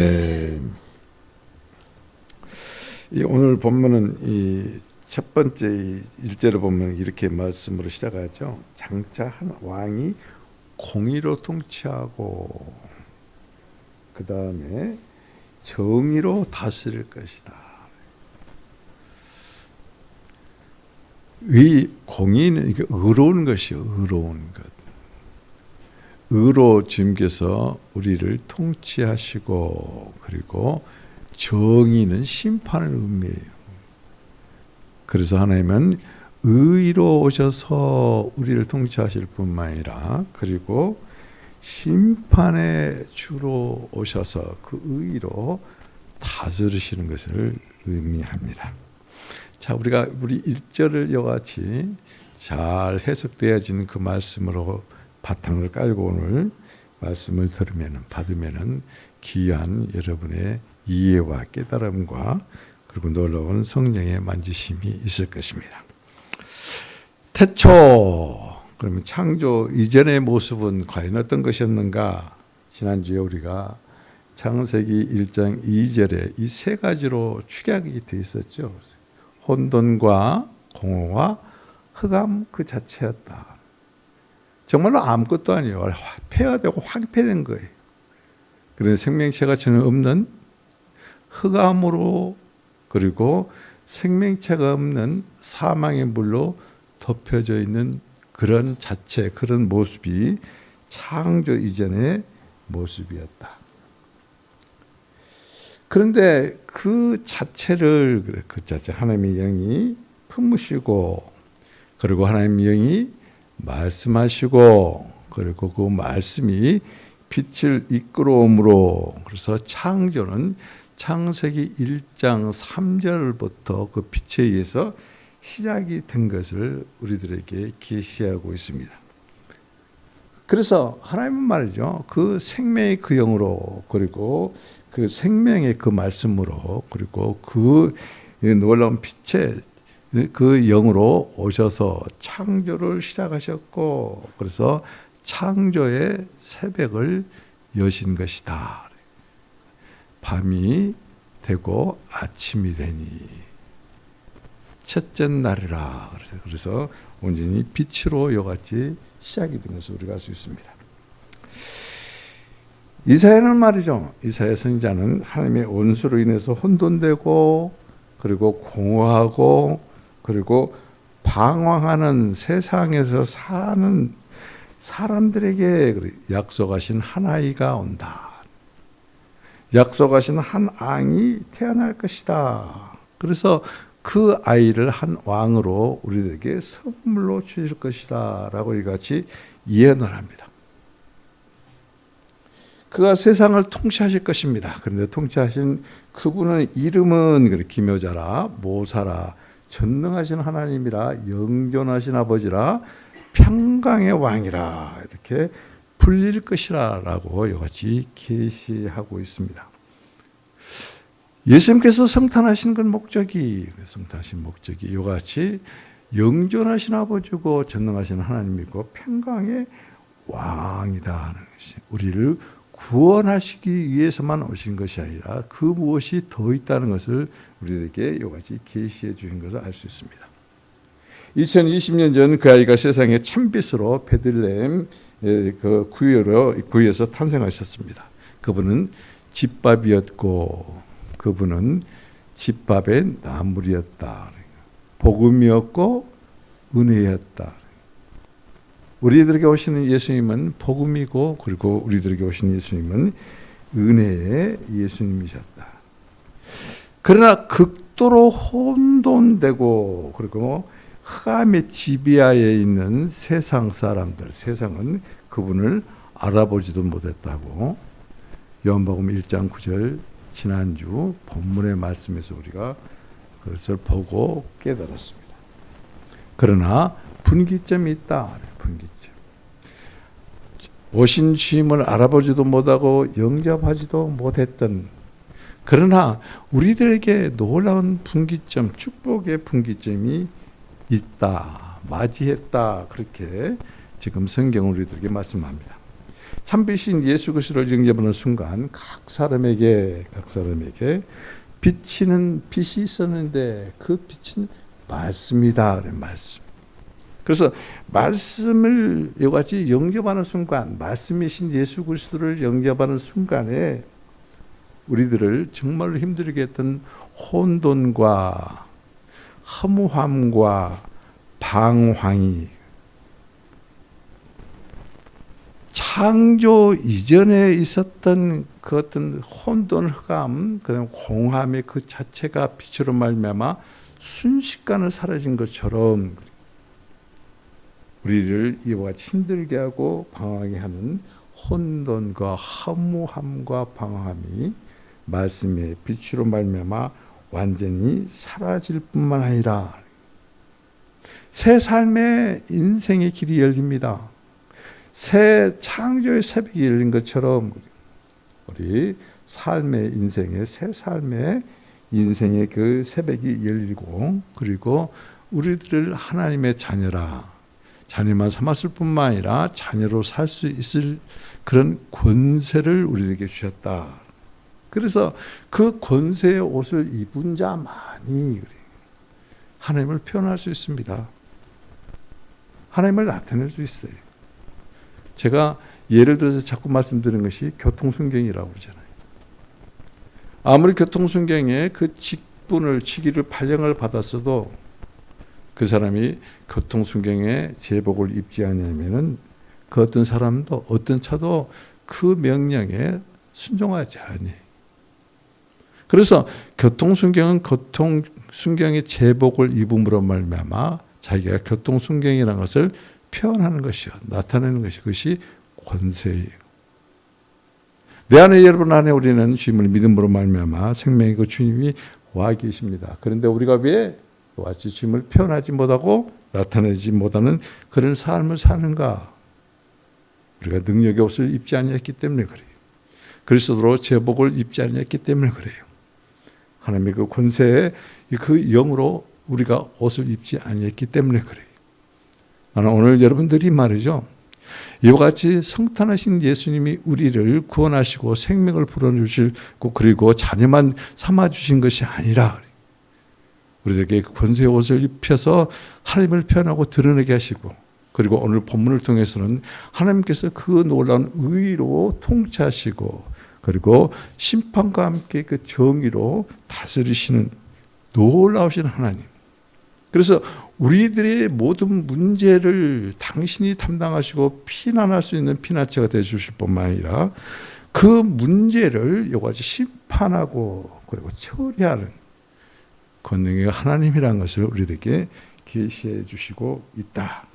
네, 오늘 본문은 이 첫 번째 일절을 보면 이렇게 말씀으로 시작하죠. 장차 한 왕이 공의로 통치하고 그 다음에 정의로 다스릴 것이다. 공의는 이게 의로운 것이요, 의로운 것. 의로 주님께서 우리를 통치하시고, 그리고 정의는 심판을 의미해요. 그래서 하나님은 의로 오셔서 우리를 통치하실 뿐만 아니라, 그리고 심판의 주로 오셔서 그 의로 다스리시는 것을 의미합니다. 자, 우리 1절을 이같이 잘 해석되어진 그 말씀으로 바탕을 깔고 오늘 말씀을 받으면은 귀한 여러분의 이해와 깨달음과 그리고 놀라운 성령의 만지심이 있을 것입니다. 태초, 그러면 창조 이전의 모습은 과연 어떤 것이었는가? 지난주에 우리가 창세기 1장 2절에 이 세 가지로 축약이 되어 있었죠. 혼돈과 공허와 흑암 그 자체였다. 정말로 아무것도 아니에요. 폐허되고 황폐된 거예요. 그런데 생명체가 전혀 없는 흑암으로, 그리고 생명체가 없는 사망의 물로 덮여져 있는 그런 자체, 그런 모습이 창조 이전의 모습이었다. 그런데 그 자체 하나님의 영이 품으시고, 그리고 하나님의 영이 말씀하시고, 그리고 그 말씀이 빛을 이끌어옴으로, 그래서 창조는 창세기 1장 3절부터 그 빛에 의해서 시작이 된 것을 우리들에게 계시하고 있습니다. 그래서 하나님은 말이죠, 그 생명의 그 영으로, 그리고 그 생명의 그 말씀으로, 그리고 그 놀라운 빛의 그 영으로 오셔서 창조를 시작하셨고, 그래서 창조의 새벽을 여신 것이다. 밤이 되고 아침이 되니 첫째 날이라. 그래서 온전히 빛으로 이같이 시작이 된 것을 우리가 알 수 있습니다. 이사야는 말이죠, 이사야 선지자는 하나님의 원수로 인해서 혼돈되고, 그리고 공허하고, 그리고 방황하는 세상에서 사는 사람들에게 약속하신 한 아이가 온다. 약속하신 한 왕이 태어날 것이다. 그래서 그 아이를 한 왕으로 우리들에게 선물로 주실 것이다 라고 이같이 예언을 합니다. 그가 세상을 통치하실 것입니다. 그런데 통치하신 그분의 이름은 기묘자라, 모사라, 전능하신 하나님이라, 영존하신 아버지라, 평강의 왕이라, 이렇게 불릴 것이라 라고 이같이 계시하고 있습니다. 예수님께서 성탄하신 목적이 이같이 영존하신 아버지고 전능하신 하나님이고 평강의 왕이다 하는 것이, 우리를 구원하시기 위해서만 오신 것이 아니라 그 무엇이 더 있다는 것을 우리에게 이같이 계시해 주신 것을 알 수 있습니다. 2020년 전 그 아이가 세상에 참빛으로 베들레헴 그 구유에서 탄생하셨습니다. 그분은 집밥이었고, 그분은 집밥의 나물이었다. 복음이었고 은혜였다. 우리들에게 오시는 예수님은 복음이고, 그리고 우리들에게 오시는 예수님은 은혜의 예수님이셨다. 그러나 극도로 혼돈되고, 그리고 흑암의 지비하에 있는 세상 사람들, 세상은 그분을 알아보지도 못했다고 요한복음 1장 9절 지난주 본문의 말씀에서 우리가 그것을 보고 깨달았습니다. 그러나 분기점이 있다. 분기점. 오신 주님을 알아보지도 못하고 영접하지도 못했던, 그러나 우리들에게 놀라운 분기점, 축복의 분기점이 있다, 맞이했다, 그렇게 지금 성경은 우리들에게 말씀합니다. 참비신 예수 그리스도를 영접하는 순간 각 사람에게 빛이 있었는데 그 빛은 말씀이다. 그래, 말씀. 그래서 말씀을 이같이 영접하는 순간, 말씀이신 예수 그리스도를 영접하는 순간에 우리들을 정말로 힘들게 했던 혼돈과 허무함과 방황이 창조 이전에 있었던 그 어떤 혼돈, 흑암, 그다음 공함의 그 자체가 빛으로 말미암아 순식간에 사라진 것처럼 우리를 이와 같이 힘들게 하고 방황하게 하는 혼돈과 허무함과 방황함이 말씀의 빛으로 말미암아 완전히 사라질 뿐만 아니라 새 삶의 인생의 길이 열립니다. 새 창조의 새벽이 열린 것처럼 우리 삶의 인생의 새 삶의 인생의 그 새벽이 열리고, 그리고 우리들을 하나님의 자녀만 삼았을 뿐만 아니라 자녀로 살 수 있을 그런 권세를 우리에게 주셨다. 그래서 그 권세의 옷을 입은 자만이 하나님을 표현할 수 있습니다. 하나님을 나타낼 수 있어요. 제가 예를 들어서 자꾸 말씀드리는 것이 교통순경이라고 그러잖아요. 아무리 교통순경에 그 직분을, 직위를, 발령을 받았어도 그 사람이 교통순경에 제복을 입지 않으면은 그 어떤 사람도, 어떤 차도 그 명령에 순종하지 않아요. 그래서 교통순경은 교통순경의 제복을 입음으로 말미암아 자기가 교통순경이라는 것을 표현하는 것이요, 나타내는 것이, 그것이 권세예요. 내 안에, 여러분 안에 우리는 주님을 믿음으로 말미암아 생명이고 주님이 와 계십니다. 그런데 우리가 왜 같이 주님을 표현하지 못하고 나타내지 못하는 그런 삶을 사는가? 우리가 능력의 옷을 입지 아니했기 때문에 그래요. 그리스도로 제복을 입지 아니했기 때문에 그래요. 하나님의 그 권세에 그 영으로 우리가 옷을 입지 아니했기 때문에 그래요. 나는 오늘 여러분들이 말이죠, 이와 같이 성탄하신 예수님이 우리를 구원하시고 생명을 불어주시고 그리고 자녀만 삼아주신 것이 아니라 우리에게 권세의 옷을 입혀서 하나님을 표현하고 드러내게 하시고, 그리고 오늘 본문을 통해서는 하나님께서 그 놀라운 의로 통치하시고 그리고 심판과 함께 그 정의로 다스리시는 놀라우신 하나님. 그래서 우리들의 모든 문제를 당신이 담당하시고 피난할 수 있는 피난처가 되어주실 뿐만 아니라 그 문제를 이같이 심판하고 그리고 처리하는 권능의 하나님이라는 것을 우리에게 계시해 주시고 있다.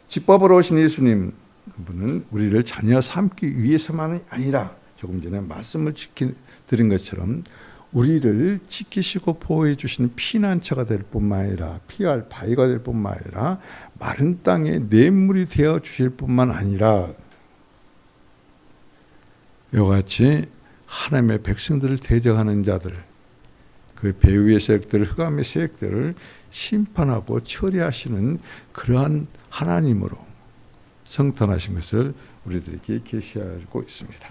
집밥으로 오신 예수님, 그분은 우리를 자녀 삼기 위해서만이 아니라 조금 전에 말씀을 드린 것처럼 우리를 지키시고 보호해 주시는 피난처가 될 뿐만 아니라 피할 바위가 될 뿐만 아니라 마른 땅에 냇물이 되어 주실 뿐만 아니라 이와 같이 하나님의 백성들을 대적하는 자들, 그 배후의 세력들, 흑암의 세력들을 심판하고 처리하시는 그러한 하나님으로 성탄하신 것을 우리들에게 계시하고 있습니다.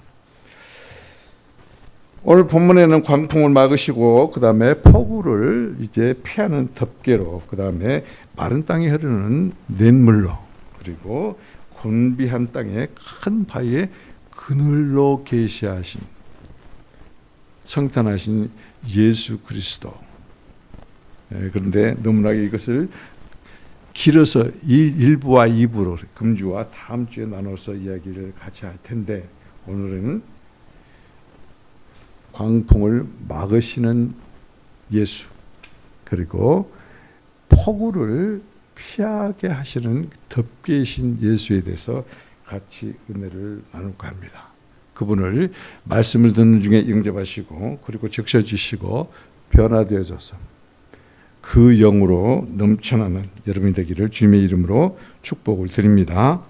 오늘 본문에는 광풍을 막으시고 그 다음에 폭우를 이제 피하는 덮개로, 그 다음에 마른 땅에 흐르는 냇물로, 그리고 곤비한 땅에 큰 바위에 그늘로 계시하신 성탄하신 예수 그리스도. 그런데 너무나 이것을 길어서 이 1부와 2부로 금주와 다음 주에 나눠서 이야기를 같이 할 텐데, 오늘은 광풍을 막으시는 예수, 그리고 폭우를 피하게 하시는 덮개이신 예수에 대해서 같이 은혜를 나눌까 합니다. 그분을 말씀을 듣는 중에 영접하시고 그리고 적셔주시고 변화되어져서 그 영으로 넘쳐나는 여러분이 되기를 주님의 이름으로 축복을 드립니다.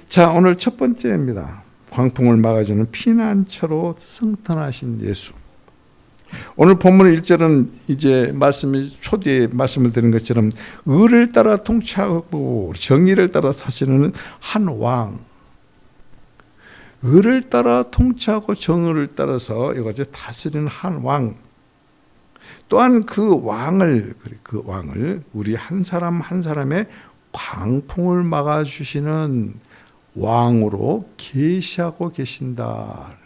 자, 오늘 첫 번째입니다. 광풍을 막아주는 피난처로 성탄하신 예수. 오늘 본문 1절은 이제 말씀이 초대에 말씀을 드린 것처럼 의를 따라 통치하고 정의를 따라 사시는 한 왕, 의를 따라 통치하고 정의를 따라서 이것을 다스리는 한 왕, 또한 그 왕을 우리 한 사람 한 사람의 광풍을 막아주시는 왕으로 계시하고 계신다.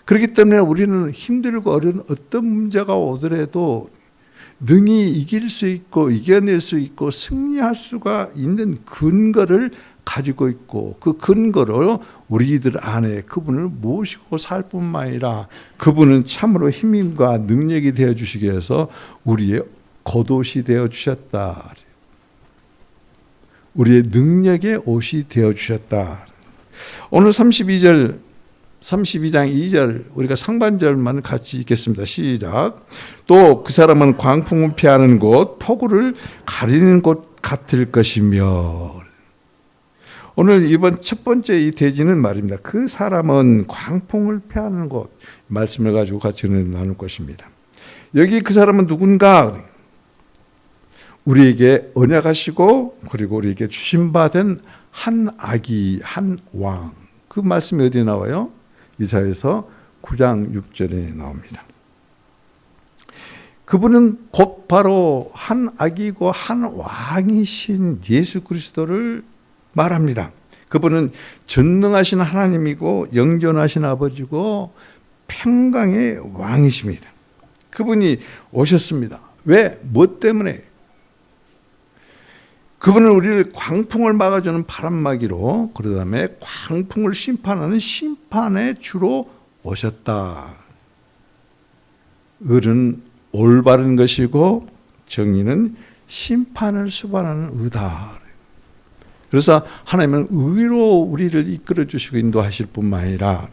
그렇기 때문에 우리는 힘들고 어려운 어떤 문제가 오더라도 능히 이길 수 있고 이겨낼 수 있고 승리할 수가 있는 근거를 가지고 있고, 그 근거로 우리들 안에 그분을 모시고 살 뿐만 아니라 그분은 참으로 힘과 능력이 되어주시기 위해서 우리의 겉옷이 되어주셨다. 우리의 능력의 옷이 되어주셨다. 오늘 32장 2절 우리가 상반절만 같이 읽겠습니다. 시작. 또 그 사람은 광풍을 피하는 곳, 폭우를 가리는 곳 같을 것이며. 오늘 이번 첫 번째 이 대지는 말입니다. 그 사람은 광풍을 피하는 곳, 말씀을 가지고 같이 나눌 것입니다. 여기 그 사람은 누군가? 우리에게 언약하시고 그리고 우리에게 주신받은 한 아기, 한 왕. 그 말씀이 어디에 나와요? 이사야서 9장 6절에 나옵니다. 그분은 곧 바로 한 아기고 한 왕이신 예수 그리스도를 말합니다. 그분은 전능하신 하나님이고 영존하신 아버지고 평강의 왕이십니다. 그분이 오셨습니다. 왜? 뭐 때문에? 그분은 우리를 광풍을 막아주는 바람막이로, 그 다음에 광풍을 심판하는 심판의 주로 오셨다. 을은 올바른 것이고 정의는 심판을 수반하는 의다. 그래서 하나님은 의로 우리를 이끌어 주시고 인도하실 뿐만 아니라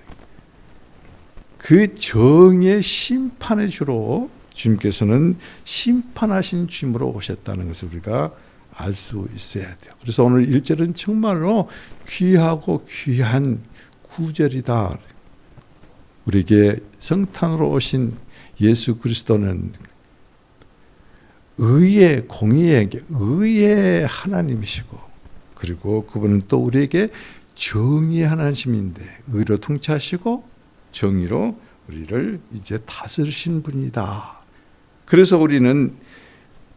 그 정의의 심판의 주로 주님께서는 심판하신 주님으로 오셨다는 것을 우리가 알 수 있어야 돼요. 그래서 오늘 1절은 정말로 귀하고 귀한 구절이다. 우리에게 성탄으로 오신 예수 그리스도는 의의 공의의 의의 하나님이시고, 그리고 그분은 또 우리에게 정의의 하나님인데 의로 통치하시고 정의로 우리를 이제 다스리신 분이다. 그래서 우리는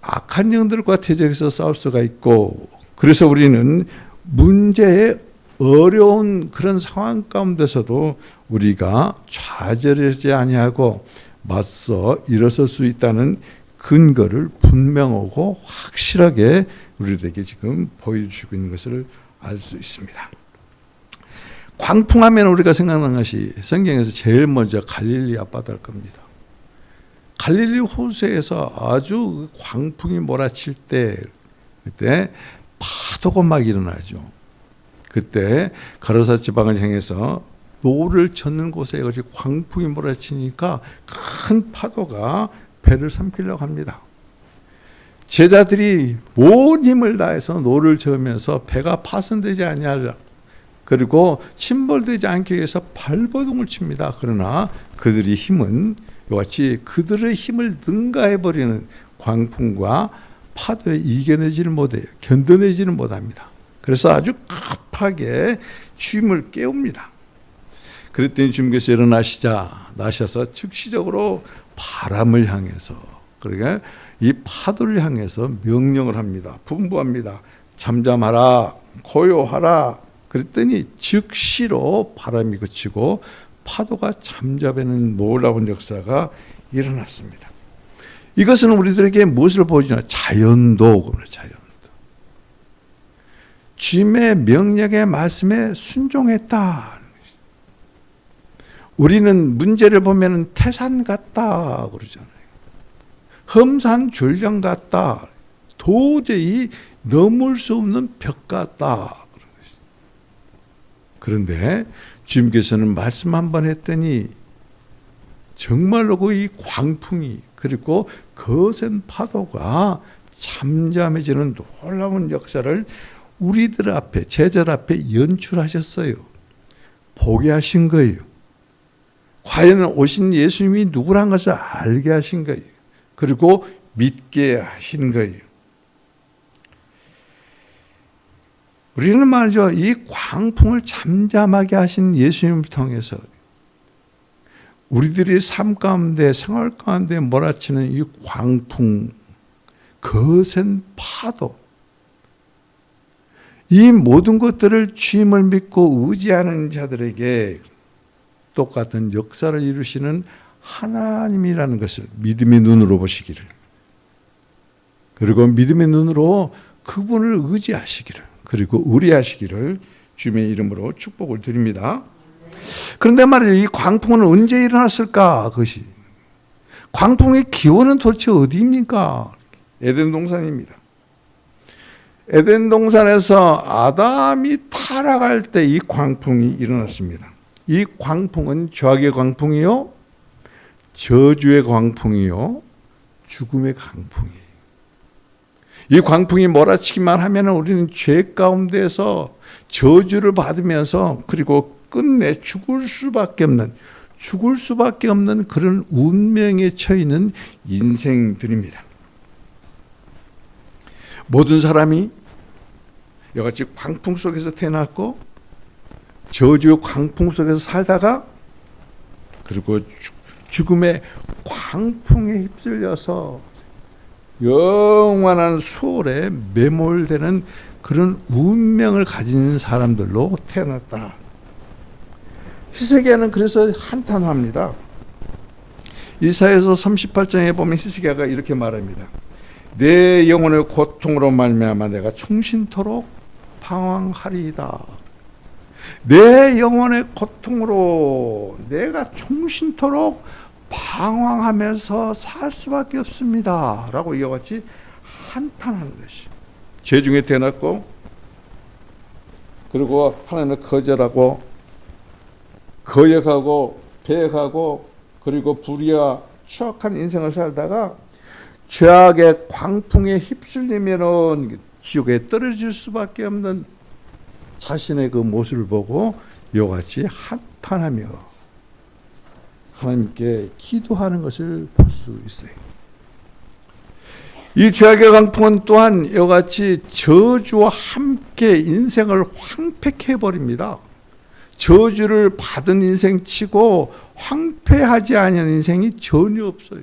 악한 영들과 대적해서 싸울 수가 있고, 그래서 우리는 문제의 어려운 그런 상황 가운데서도 우리가 좌절하지 아니하고 맞서 일어설 수 있다는 근거를 분명하고 확실하게 우리들에게 지금 보여주고 있는 것을 알 수 있습니다. 광풍하면 우리가 생각나는 것이 성경에서 제일 먼저 갈릴리 앞바다일 겁니다. 갈릴리 호수에서 아주 광풍이 몰아칠 때, 그때 파도가 막 일어나죠. 그때 가로사 지방을 향해서 노를 젓는 곳에 광풍이 몰아치니까 큰 파도가 배를 삼키려고 합니다. 제자들이 온 힘을 다해서 노를 저으면서 배가 파손되지 아니하려, 그리고 침몰되지 않기 위해서 발버둥을 칩니다. 그러나 그들의 힘은 이같이 그들의 힘을 능가해버리는 광풍과 파도에 이겨내지를 못해요. 견뎌내지를 못합니다. 그래서 아주 급하게 주님을 깨웁니다. 그랬더니 주님께서 나셔서 즉시적으로 바람을 향해서, 그러니까 이 파도를 향해서 명령을 합니다. 분부합니다. 잠잠하라, 고요하라. 그랬더니 즉시로 바람이 그치고 파도가 잠잠하는 놀라운 역사가 일어났습니다. 이것은 우리들에게 무엇을 보여주냐? 자연도. 주님의 명령의 말씀에 순종했다. 우리는 문제를 보면 태산 같다 그러잖아요. 험산 졸령 같다. 도저히 넘을 수 없는 벽 같다. 그런데 주님께서는 말씀 한 번 했더니 정말로 그 이 광풍이, 그리고 거센 파도가 잠잠해지는 놀라운 역사를 우리들 앞에, 제자들 앞에 연출하셨어요. 보게 하신 거예요. 과연 오신 예수님이 누구란 것을 알게 하신 거예요. 그리고 믿게 하신 거예요. 우리는 말이죠, 이 광풍을 잠잠하게 하신 예수님을 통해서 우리들이 삶 가운데, 생활 가운데 몰아치는 이 광풍, 거센 파도, 이 모든 것들을 주임을 믿고 의지하는 자들에게 똑같은 역사를 이루시는 하나님이라는 것을 믿음의 눈으로 보시기를, 그리고 믿음의 눈으로 그분을 의지하시기를, 그리고 의뢰하시기를 주님의 이름으로 축복을 드립니다. 그런데 말이죠, 이 광풍은 언제 일어났을까? 그것이 광풍의 기원은 도대체 어디입니까? 에덴 동산입니다. 에덴 동산에서 아담이 타락할 때 이 광풍이 일어났습니다. 이 광풍은 죄악의 광풍이요, 저주의 광풍이요, 죽음의 광풍이에요. 이 광풍이 몰아치기만 하면 우리는 죄 가운데서 저주를 받으면서, 그리고 끝내 죽을 수밖에 없는 그런 운명에 처해 있는 인생들입니다. 모든 사람이 이같이 광풍 속에서 태어났고 저주의 광풍 속에서 살다가, 그리고 죽음의 광풍에 휩쓸려서 영원한 수월에 매몰되는 그런 운명을 가진 사람들로 태어났다. 히스기야는 그래서 한탄합니다. 이사야서 38장에 보면 히스기야가 이렇게 말합니다. 내 영혼의 고통으로 말미암아 내가 총신토록 방황하리이다. 내 영혼의 고통으로 내가 총신토록 방황하면서 살 수밖에 없습니다. 라고 이와 같이 한탄하는 것이, 죄 중에 태어났고, 그리고 하나님을 거절하고 거역하고 배역하고, 그리고 불의와 추악한 인생을 살다가 죄악의 광풍에 휩쓸리면은 지옥에 떨어질 수밖에 없는 자신의 그 모습을 보고 이와 같이 한탄하며 하나님께 기도하는 것을 볼 수 있어요. 이 죄악의 광풍은 또한 이와 같이 저주와 함께 인생을 황폐케 버립니다. 저주를 받은 인생치고 황폐하지 않은 인생이 전혀 없어요.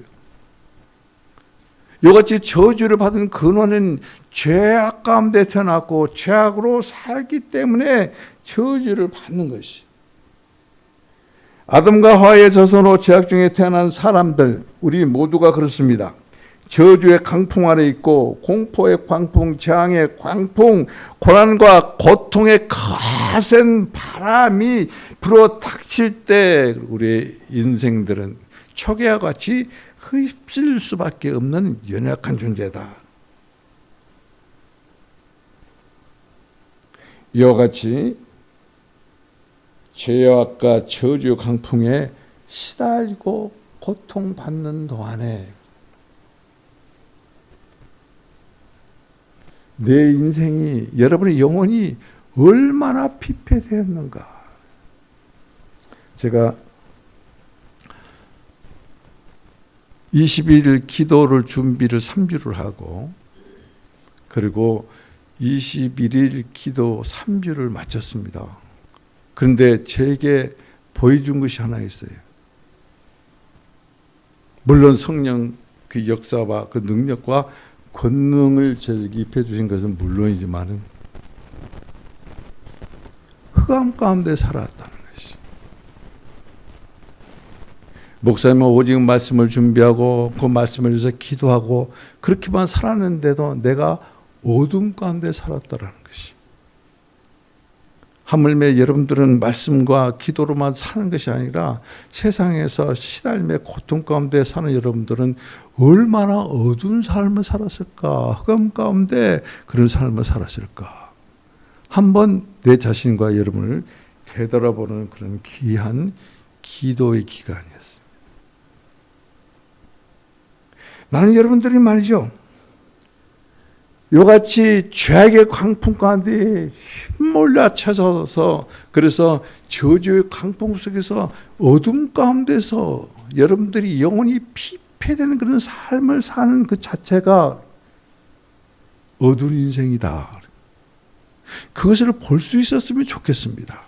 이같이 저주를 받은 근원은 죄악 가운데 태어났고 죄악으로 살기 때문에 저주를 받는 것이. 아담과 하와의 자손으로 죄악 중에 태어난 사람들, 우리 모두가 그렇습니다. 저주의 광풍 아래 있고 공포의 광풍, 재앙의 광풍, 고난과 고통의 거센 바람이 불어 닥칠 때 우리의 인생들은 초계와 같이 휩쓸릴 수밖에 없는 연약한 존재다. 이와 같이 죄악과 저주 강풍에 시달리고 고통받는 동안에 내 인생이, 여러분의 영혼이 얼마나 피폐되었는가. 제가 21일 기도를 준비를 3주를 하고, 그리고 21일 기도 3주를 마쳤습니다. 그런데 제게 보여준 것이 하나 있어요. 물론 성령 그 역사와 그 능력과 권능을 저에게 입혀 주신 것은 물론이지만 흑암 가운데 살았다는 것이. 목사님은 오직 말씀을 준비하고 그 말씀을 위해서 기도하고 그렇게만 살았는데도 내가 어둠 가운데 살았다라는 것이. 하물며 여러분들은 말씀과 기도로만 사는 것이 아니라 세상에서 시달림의 고통 가운데 사는 여러분들은 얼마나 어두운 삶을 살았을까, 흑암 가운데 그런 삶을 살았을까. 한번 내 자신과 여러분을 되돌아보는 그런 귀한 기도의 기간이었습니다. 나는 여러분들이 말이죠, 이같이 죄악의 광풍 가운데 휘몰아쳐서, 그래서 저주의 광풍 속에서 어둠 가운데서 여러분들이 영혼이 피폐되는 그런 삶을 사는 그 자체가 어두운 인생이다. 그것을 볼 수 있었으면 좋겠습니다.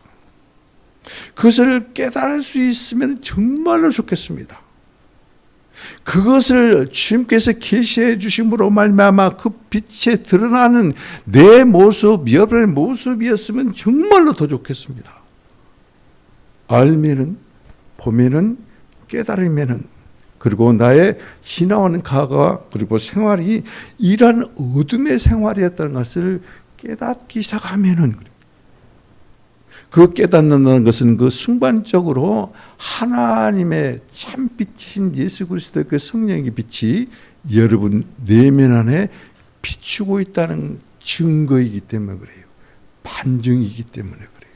그것을 깨달을 수 있으면 정말로 좋겠습니다. 그것을 주님께서 계시해 주심으로 말미암아 그 빛에 드러나는 내 모습, 여러분의 모습이었으면 정말로 더 좋겠습니다. 알면은, 보면은, 깨달으면은, 그리고 나의 지나오는 과거와 그리고 생활이 이러한 어둠의 생활이었다는 것을 깨닫기 시작하면은, 그 깨닫는다는 것은 그 순간적으로 하나님의 참빛이신 예수 그리스도의 그 성령의 빛이 여러분 내면 안에 비추고 있다는 증거이기 때문에 그래요. 반증이기 때문에 그래요.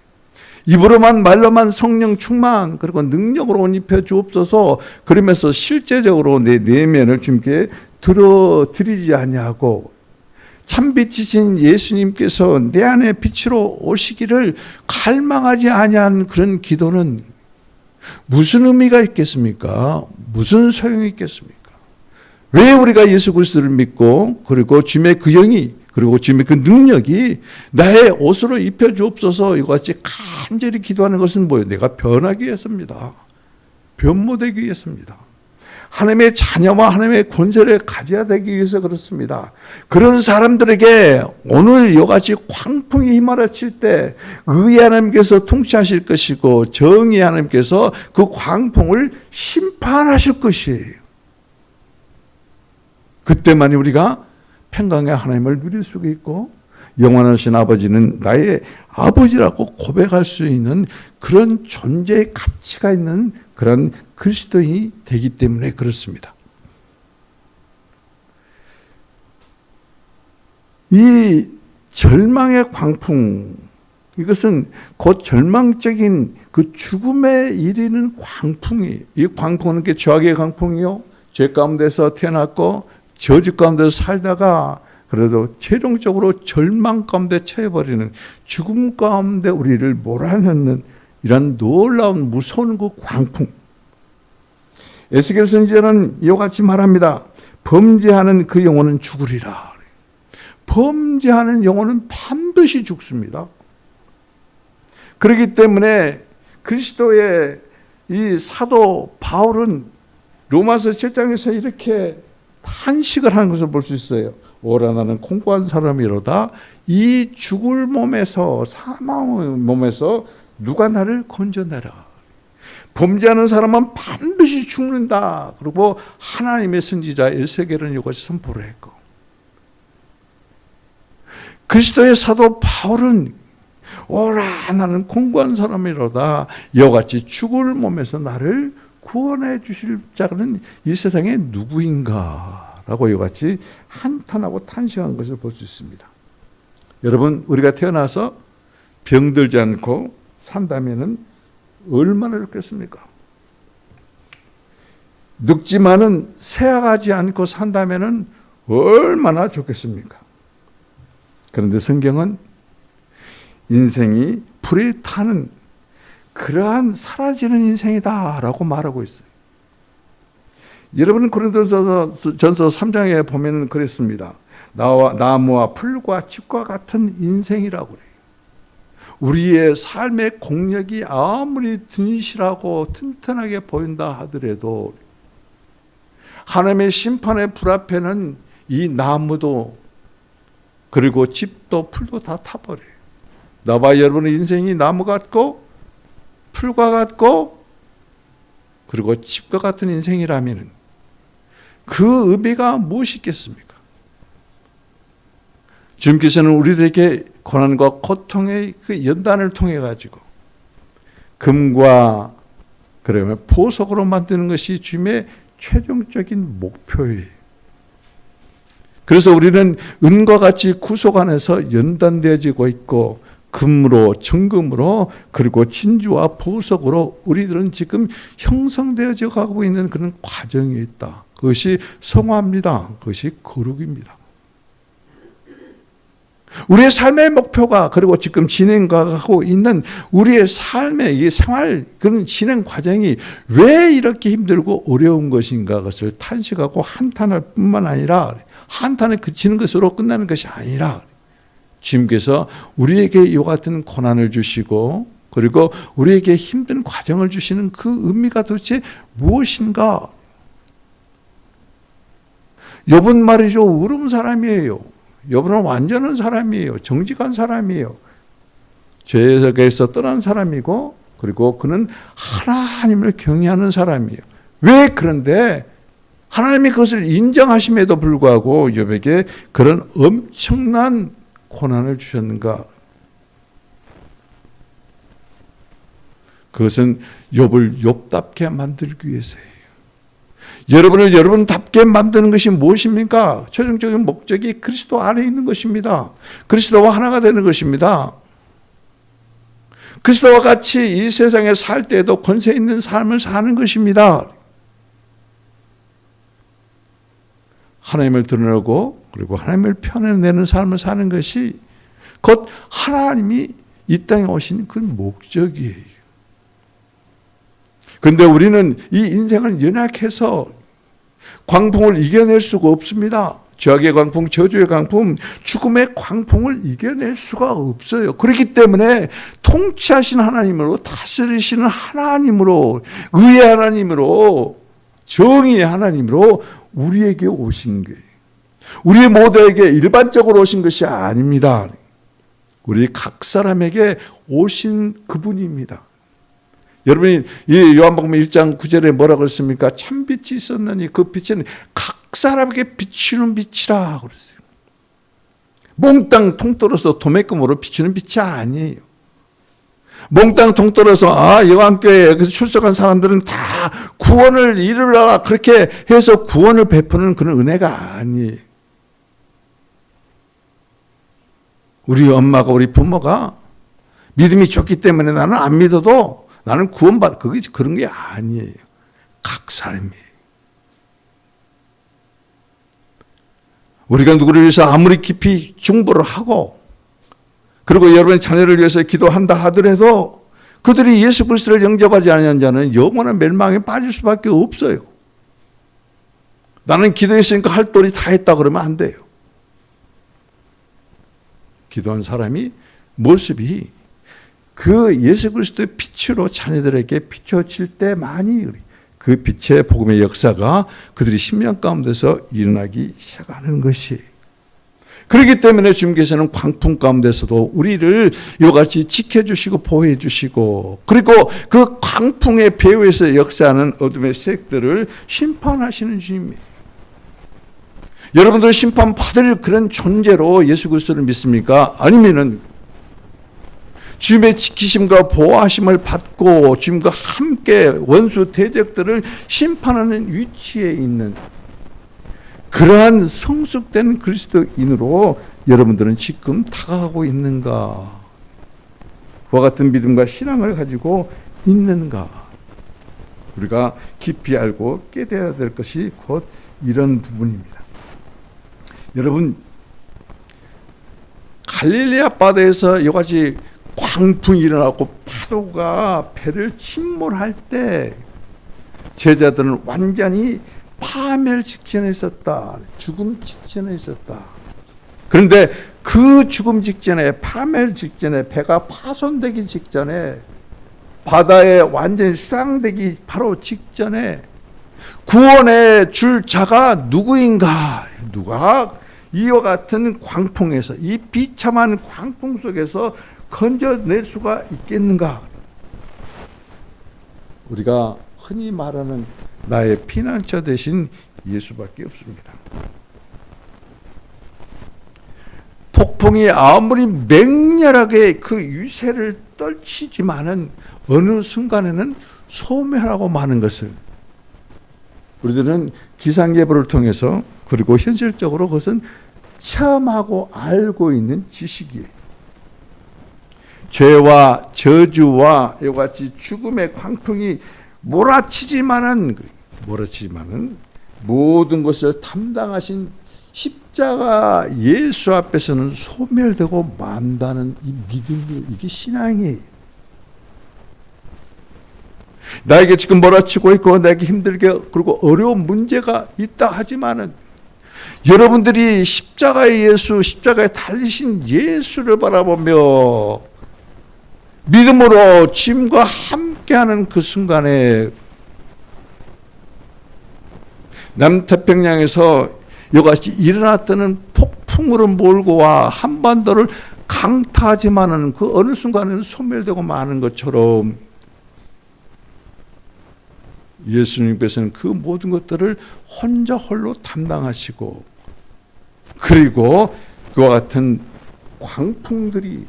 입으로만 말로만 성령 충만 그리고 능력으로 옷 입혀 주옵소서. 그러면서 실제적으로 내 내면을 주님께 드리지 아니하고 참빛이신 예수님께서 내 안에 빛으로 오시기를 갈망하지 아니한 그런 기도는 무슨 의미가 있겠습니까? 무슨 소용이 있겠습니까? 왜 우리가 예수 그리스도를 믿고 그리고 주님의 그 영이 그리고 주님의 그 능력이 나의 옷으로 입혀 주옵소서 이것같이 간절히 기도하는 것은 뭐예요? 내가 변하기 위해서입니다. 변모되기 위해서입니다. 하나님의 자녀와 하나님의 권세를 가져야 되기 위해서 그렇습니다. 그런 사람들에게 오늘 이같이 광풍이 휘몰아칠 때 의의 하나님께서 통치하실 것이고 정의의 하나님께서 그 광풍을 심판하실 것이에요. 그때만이 우리가 평강의 하나님을 누릴 수가 있고 영원하신 아버지는 나의 아버지라고 고백할 수 있는 그런 존재의 가치가 있는 그런 그리스도인이 되기 때문에 그렇습니다. 이 절망의 광풍, 이것은 곧 절망적인 그 죽음에 이르는 광풍이, 이 광풍은 게 죄악의 광풍이요, 죄 가운데서 태어났고 저주 가운데서 살다가 그래도 최종적으로 절망 가운데 처해버리는 죽음 가운데 우리를 몰아넣는 이런 놀라운 무서운 그 광풍. 에스겔 선지자는 이와 같이 말합니다. 범죄하는 그 영혼은 죽으리라. 범죄하는 영혼은 반드시 죽습니다. 그렇기 때문에 그리스도의 이 사도 바울은 로마서 7장에서 이렇게 탄식을 하는 것을 볼 수 있어요. 오라 나는 공고한 사람이로다. 이 죽을 몸에서 사망의 몸에서 누가 나를 건져내라. 범죄하는 사람은 반드시 죽는다. 그리고 하나님의 선지자 에스겔은 이것을 선포를 했고 그리스도의 사도 바울은 오라 나는 공고한 사람이로다. 이와 같이 죽을 몸에서 나를 구원해 주실 자는 이 세상에 누구인가 라고 이와 같이 한탄하고 탄식한 것을 볼 수 있습니다. 여러분 우리가 태어나서 병들지 않고 산다면 얼마나 좋겠습니까? 늙지만은 쇠약하지 않고 산다면 얼마나 좋겠습니까? 그런데 성경은 인생이 불에 타는 그러한 사라지는 인생이다라고 말하고 있어요. 여러분 고린도전서 3장에 보면 그랬습니다. 나무와 풀과 칩과 같은 인생이라고 그래요. 우리의 삶의 공력이 아무리 든실하고 튼튼하게 보인다 하더라도 하나님의 심판의 불 앞에는 이 나무도 그리고 칩도 풀도 다 타버려요. 나와 여러분의 인생이 나무 같고 풀과 같고 그리고 칩과 같은 인생이라면 그 의미가 무엇이 있겠습니까? 주님께서는 우리들에게 고난과 고통의 그 연단을 통해 가지고 금과 그러면 보석으로 만드는 것이 주님의 최종적인 목표예요. 그래서 우리는 은과 같이 구속 안에서 연단되어지고 있고 금으로 정금으로 그리고 진주와 보석으로 우리들은 지금 형성되어져 가고 있는 그런 과정에 있다. 그것이 성화입니다. 그것이 거룩입니다. 우리의 삶의 목표가 그리고 지금 진행하고 있는 우리의 삶의 이 생활 그런 진행 과정이 왜 이렇게 힘들고 어려운 것인가 것을 탄식하고 한탄할 뿐만 아니라 한탄에 그치는 것으로 끝나는 것이 아니라 주님께서 우리에게 이와 같은 고난을 주시고 그리고 우리에게 힘든 과정을 주시는 그 의미가 도대체 무엇인가? 욥은 말이죠, 의로운 사람이에요. 욥은 완전한 사람이에요. 정직한 사람이에요. 죄에서 떠난 사람이고 그리고 그는 하나님을 경외하는 사람이에요. 왜 그런데 하나님이 그것을 인정하심에도 불구하고 욥에게 그런 엄청난 고난을 주셨는가? 그것은 욥을 욥답게 만들기 위해서예요. 여러분을 여러분답게 만드는 것이 무엇입니까? 최종적인 목적이 그리스도 안에 있는 것입니다. 그리스도와 하나가 되는 것입니다. 그리스도와 같이 이 세상에 살 때에도 권세 있는 삶을 사는 것입니다. 하나님을 드러내고 그리고 하나님을 편내는 삶을 사는 것이 곧 하나님이 이 땅에 오신 그 목적이에요. 그런데 우리는 이 인생은 연약해서 광풍을 이겨낼 수가 없습니다. 죄악의 광풍, 저주의 광풍, 죽음의 광풍을 이겨낼 수가 없어요. 그렇기 때문에 통치하신 하나님으로, 다스리시는 하나님으로, 의의 하나님으로, 정의의 하나님으로 우리에게 오신 거예요. 우리 모두에게 일반적으로 오신 것이 아닙니다. 우리 각 사람에게 오신 그분입니다. 여러분이 이 요한복음 1장 9절에 뭐라고 했습니까? 참 빛이 있었느니 그 빛은 각 사람에게 비추는 빛이라 그랬어요. 몽땅 통틀어서 도매금으로 비추는 빛이 아니에요. 몽땅 통틀어서 여왕교회에 출석한 사람들은 다 구원을 이루라 그렇게 해서 구원을 베푸는 그런 은혜가 아니에요. 우리 엄마가 우리 부모가 믿음이 좋기 때문에 나는 안 믿어도 나는 구원받, 그런 게 아니에요. 각 사람이에요. 우리가 누구를 위해서 아무리 깊이 중보를 하고 그리고 여러분의 자녀를 위해서 기도한다 하더라도 그들이 예수 그리스도를 영접하지 않는 자는 영원한 멸망에 빠질 수밖에 없어요. 나는 기도했으니까 할 도리 다 했다 그러면 안 돼요. 기도한 사람이 모습이 그 예수 그리스도의 빛으로 자녀들에게 비춰질 때만이 그 빛의 복음의 역사가 그들이 심령 가운데서 일어나기 시작하는 것이. 그렇기 때문에 주님께서는 광풍 가운데서도 우리를 이와 같이 지켜주시고 보호해 주시고 그리고 그 광풍의 배후에서 역사하는 어둠의 세력들을 심판하시는 주님이에요. 여러분들 심판받을 그런 존재로 예수 그리스도를 믿습니까? 아니면은 주님의 지키심과 보호하심을 받고 주님과 함께 원수 대적들을 심판하는 위치에 있는 그러한 성숙된 그리스도인으로 여러분들은 지금 다가가고 있는가? 그와 같은 믿음과 신앙을 가지고 있는가? 우리가 깊이 알고 깨달아야 될 것이 곧 이런 부분입니다. 여러분, 갈릴리아 바다에서 이같이 광풍이 일어나고 파도가 배를 침몰할 때 제자들은 완전히 파멸 직전에 있었다. 죽음 직전에 있었다. 그런데 그 죽음 직전에, 파멸 직전에, 배가 파손되기 직전에, 바다에 완전히 수상되기 바로 직전에 구원의 줄 자가 누구인가? 누가 이와 같은 광풍에서, 이 비참한 광풍 속에서 건져낼 수가 있겠는가? 우리가 흔히 말하는 나의 피난처 대신 예수밖에 없습니다. 폭풍이 아무리 맹렬하게 그 유세를 떨치지만은 어느 순간에는 소멸하고 마는 것을 우리들은 기상예보를 통해서 그리고 현실적으로 그것은 체험하고 알고 있는 지식이에요. 죄와 저주와 이와 같이 죽음의 광풍이 몰아치지만은 모든 것을 담당하신 십자가 예수 앞에서는 소멸되고 만다는 이 믿음이, 이게 신앙이에요. 나에게 지금 몰아치고 있고 나에게 힘들게 그리고 어려운 문제가 있다 하지만은 여러분들이 십자가의 예수, 십자가에 달리신 예수를 바라보며 믿음으로 주님과 함께하는 그 순간에 남태평양에서 이같이 일어났던 폭풍으로 몰고 와 한반도를 강타하지만은 그 어느 순간에는 소멸되고 마는 것처럼 예수님께서는 그 모든 것들을 혼자 홀로 담당하시고, 그리고 그와 같은 광풍들이,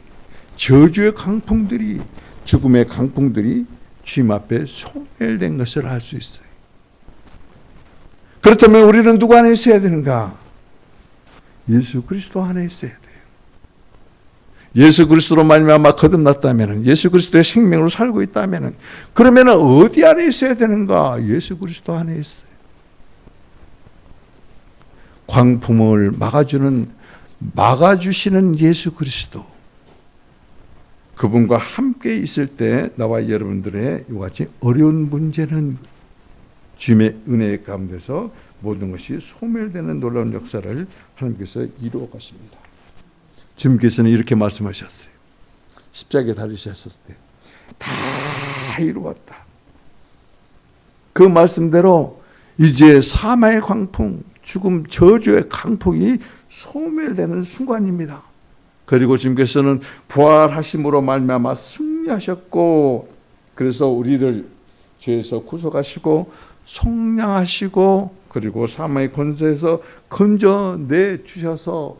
저주의 강풍들이, 죽음의 강풍들이 주님 앞에 소멸된 것을 알 수 있어요. 그렇다면 우리는 누구 안에 있어야 되는가? 예수 그리스도 안에 있어야 돼요. 예수 그리스도로 말미암아 거듭났다면, 예수 그리스도의 생명으로 살고 있다면, 그러면 어디 안에 있어야 되는가? 예수 그리스도 안에 있어요. 광풍을 막아주시는 예수 그리스도, 그분과 함께 있을 때 나와 여러분들의 이와 같이 어려운 문제는 주님의 은혜 가운데서 모든 것이 소멸되는 놀라운 역사를 하나님께서 이루어 가십니다. 주님께서는 이렇게 말씀하셨어요. 십자가에 달리셨을 때 다 이루었다. 그 말씀대로 이제 사망의 광풍, 죽음, 저주의 강풍이 소멸되는 순간입니다. 그리고 주님께서는 부활하심으로 말미암아 승리하셨고, 그래서 우리를 죄에서 구속하시고 속량하시고, 그리고 사망의 권세에서 건져내 주셔서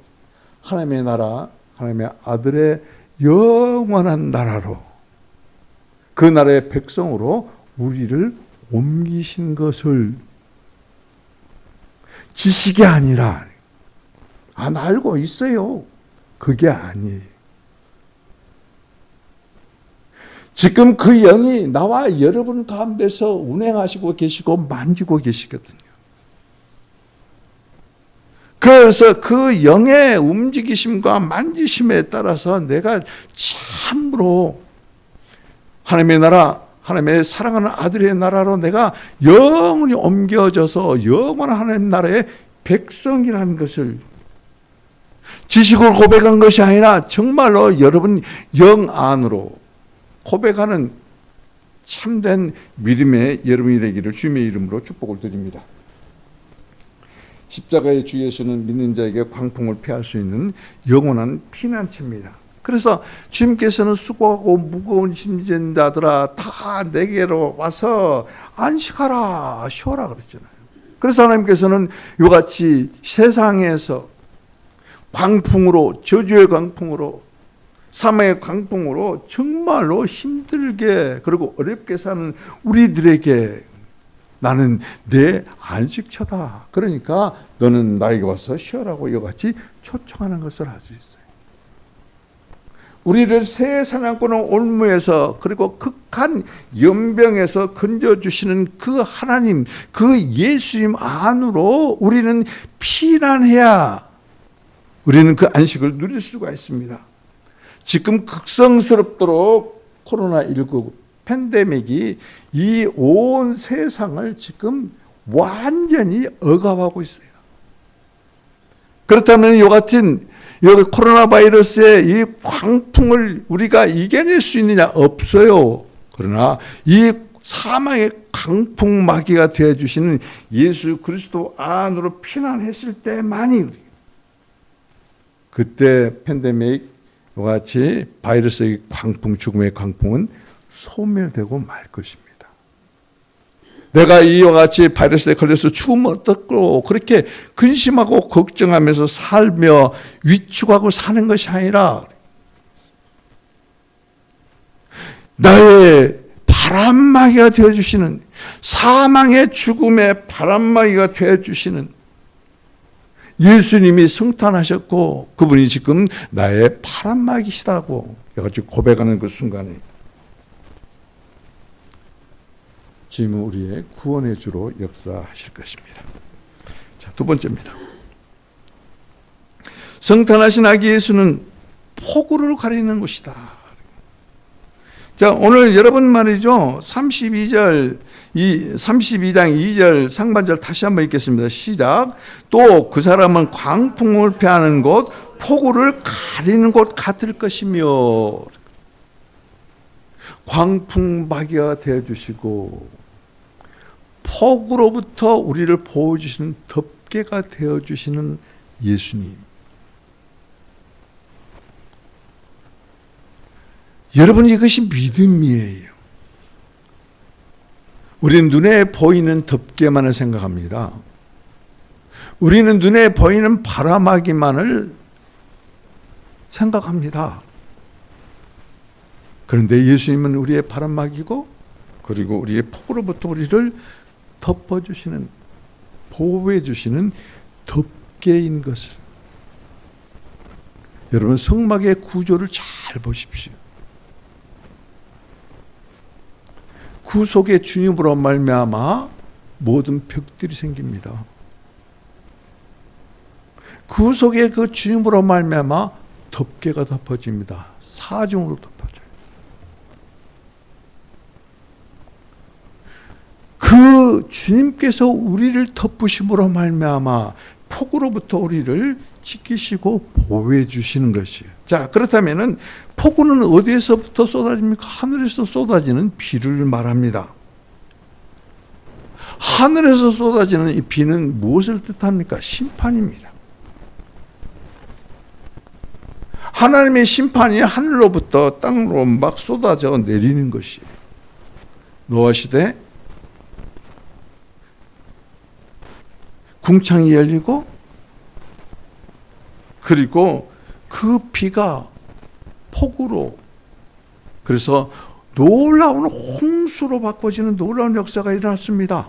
하나님의 나라, 하나님의 아들의 영원한 나라로, 그 나라의 백성으로 우리를 옮기신 것을 지식이 아니라, 나 알고 있어요, 그게 아니에요. 지금 그 영이 나와 여러분 가운데서 운행하시고 계시고 만지고 계시거든요. 그래서 그 영의 움직이심과 만지심에 따라서 내가 참으로 하나님의 나라, 하나님의 사랑하는 아들의 나라로 내가 영원히 옮겨져서 영원한 하나님 나라의 백성이라는 것을 지식으로 고백한 것이 아니라 정말로 여러분 영 안으로 고백하는 참된 믿음의 여러분이 되기를 주님의 이름으로 축복을 드립니다. 십자가의 주 예수는 믿는 자에게 광풍을 피할 수 있는 영원한 피난처입니다. 그래서 주님께서는 수고하고 무거운 짐진 자들아 다 내게로 와서 안식하라, 쉬어라 그랬잖아요. 그래서 하나님께서는 이같이 세상에서 광풍으로, 저주의 광풍으로, 사망의 광풍으로 정말로 힘들게 그리고 어렵게 사는 우리들에게 나는 내 안식처다, 그러니까 너는 나에게 와서 쉬어라고 이같이 초청하는 것을 알 수 있어요. 우리를 새 사냥꾼의 올무에서 그리고 극한 연병에서 건져주시는 그 하나님, 그 예수님 안으로 우리는 피난해야 우리는 그 안식을 누릴 수가 있습니다. 지금 극성스럽도록 코로나19 팬데믹이 이 온 세상을 지금 완전히 억압하고 있어요. 그렇다면 이 같은 여기 코로나 바이러스의 이 광풍을 우리가 이겨낼 수 있느냐? 없어요. 그러나 이 사망의 강풍 마귀가 되어주시는 예수 그리스도 안으로 피난했을 때만이 그때 팬데믹 같이 바이러스의 광풍, 죽음의 광풍은 소멸되고 말 것입니다. 내가 이와 같이 바이러스에 걸려서 죽으면 어떡고 그렇게 근심하고 걱정하면서 살며 위축하고 사는 것이 아니라 나의 바람막이가 되어주시는, 사망의 죽음의 바람막이가 되어주시는 예수님이 승탄하셨고 그분이 지금 나의 바람막이시다고 여기까지 고백하는 그 순간에 주님은 우리의 구원의 주로 역사하실 것입니다. 자, 두 번째입니다. 성탄하신 아기 예수는 폭우를 가리는 것이다. 자, 오늘 여러분 말이죠. 32장 2절 상반절 다시 한번 읽겠습니다. 시작. 또 그 사람은 광풍을 피하는 곳, 폭우를 가리는 곳 같을 것이며, 광풍마개가 되어주시고 폭우로부터 우리를 보호해주시는 덮개가 되어주시는 예수님. 여러분, 이것이 믿음이에요. 우리는 눈에 보이는 덮개만을 생각합니다. 우리는 눈에 보이는 바람막이만을 생각합니다. 그런데 예수님은 우리의 바람막이고, 그리고 우리의 폭우로부터 우리를 덮어주시는, 보호해주시는 덮개인 것을. 여러분, 성막의 구조를 잘 보십시오. 그 속에 주님으로 말미암아 모든 벽들이 생깁니다. 그 속에 그 주님으로 말미암아 덮개가 덮어집니다. 사중으로 덮어져요. 그 주님께서 우리를 덮으심으로 말미암아 폭우로부터 우리를 지키시고 보호해 주시는 것이에요. 자, 그렇다면은 폭우는 어디에서부터 쏟아집니까? 하늘에서 쏟아지는 비를 말합니다. 하늘에서 쏟아지는 이 비는 무엇을 뜻합니까? 심판입니다. 하나님의 심판이 하늘로부터 땅으로 막 쏟아져 내리는 것이에요. 노아 시대 궁창이 열리고, 그리고 그 비가 폭우로, 그래서 놀라운 홍수로 바꿔지는 놀라운 역사가 일어났습니다.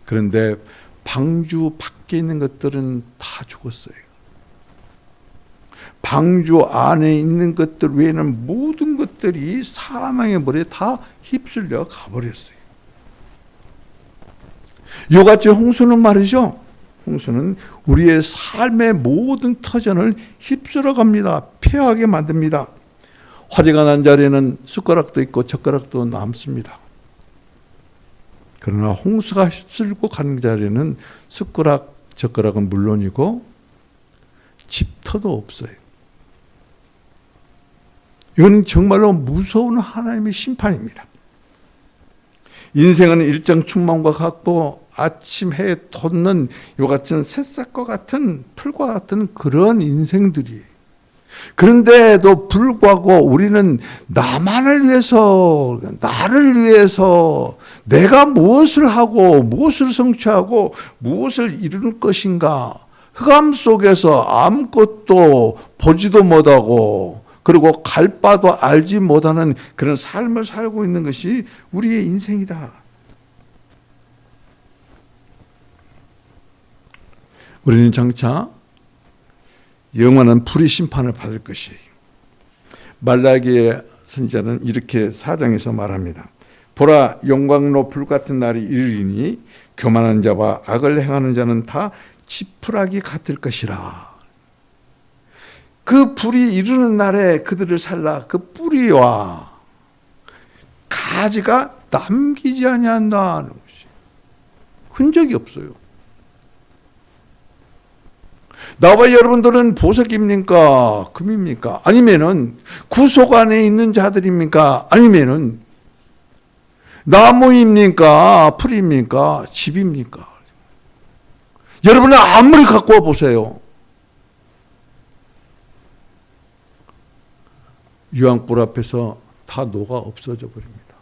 그런데 방주 밖에 있는 것들은 다 죽었어요. 방주 안에 있는 것들 외에는 모든 것들이 사망의 물에 다 휩쓸려 가버렸어요. 이같이 홍수는 말이죠. 홍수는 우리의 삶의 모든 터전을 휩쓸어 갑니다. 폐하게 만듭니다. 화재가 난 자리에는 숟가락도 있고 젓가락도 남습니다. 그러나 홍수가 휩쓸고 가는 자리에는 숟가락, 젓가락은 물론이고 집터도 없어요. 이건 정말로 무서운 하나님의 심판입니다. 인생은 일정충만과 같고 아침 해에 돋는 이와 같은 새싹과 같은 풀과 같은 그런 인생들이에요. 그런데도 불구하고 우리는 나만을 위해서, 나를 위해서 내가 무엇을 하고 무엇을 성취하고 무엇을 이룰 것인가, 흑암 속에서 아무것도 보지도 못하고 그리고 갈 바도 알지 못하는 그런 삶을 살고 있는 것이 우리의 인생이다. 우리는 장차 영원한 불의 심판을 받을 것이에요. 말라기의 선지자는 이렇게 4장에서 말합니다. 보라, 영광로 불같은 날이 이르리니 교만한 자와 악을 행하는 자는 다 지푸라기 같을 것이라. 그 불이 이르는 날에 그들을 살라. 그 뿌리와 가지가 남기지 아니한다는 것이, 흔적이 없어요. 나와 여러분들은 보석입니까? 금입니까? 아니면은 구속 안에 있는 자들입니까? 아니면은 나무입니까? 풀입니까? 집입니까? 여러분은 아무리 갖고 와 보세요. 유황불 앞에서 다 녹아 없어져 버립니다.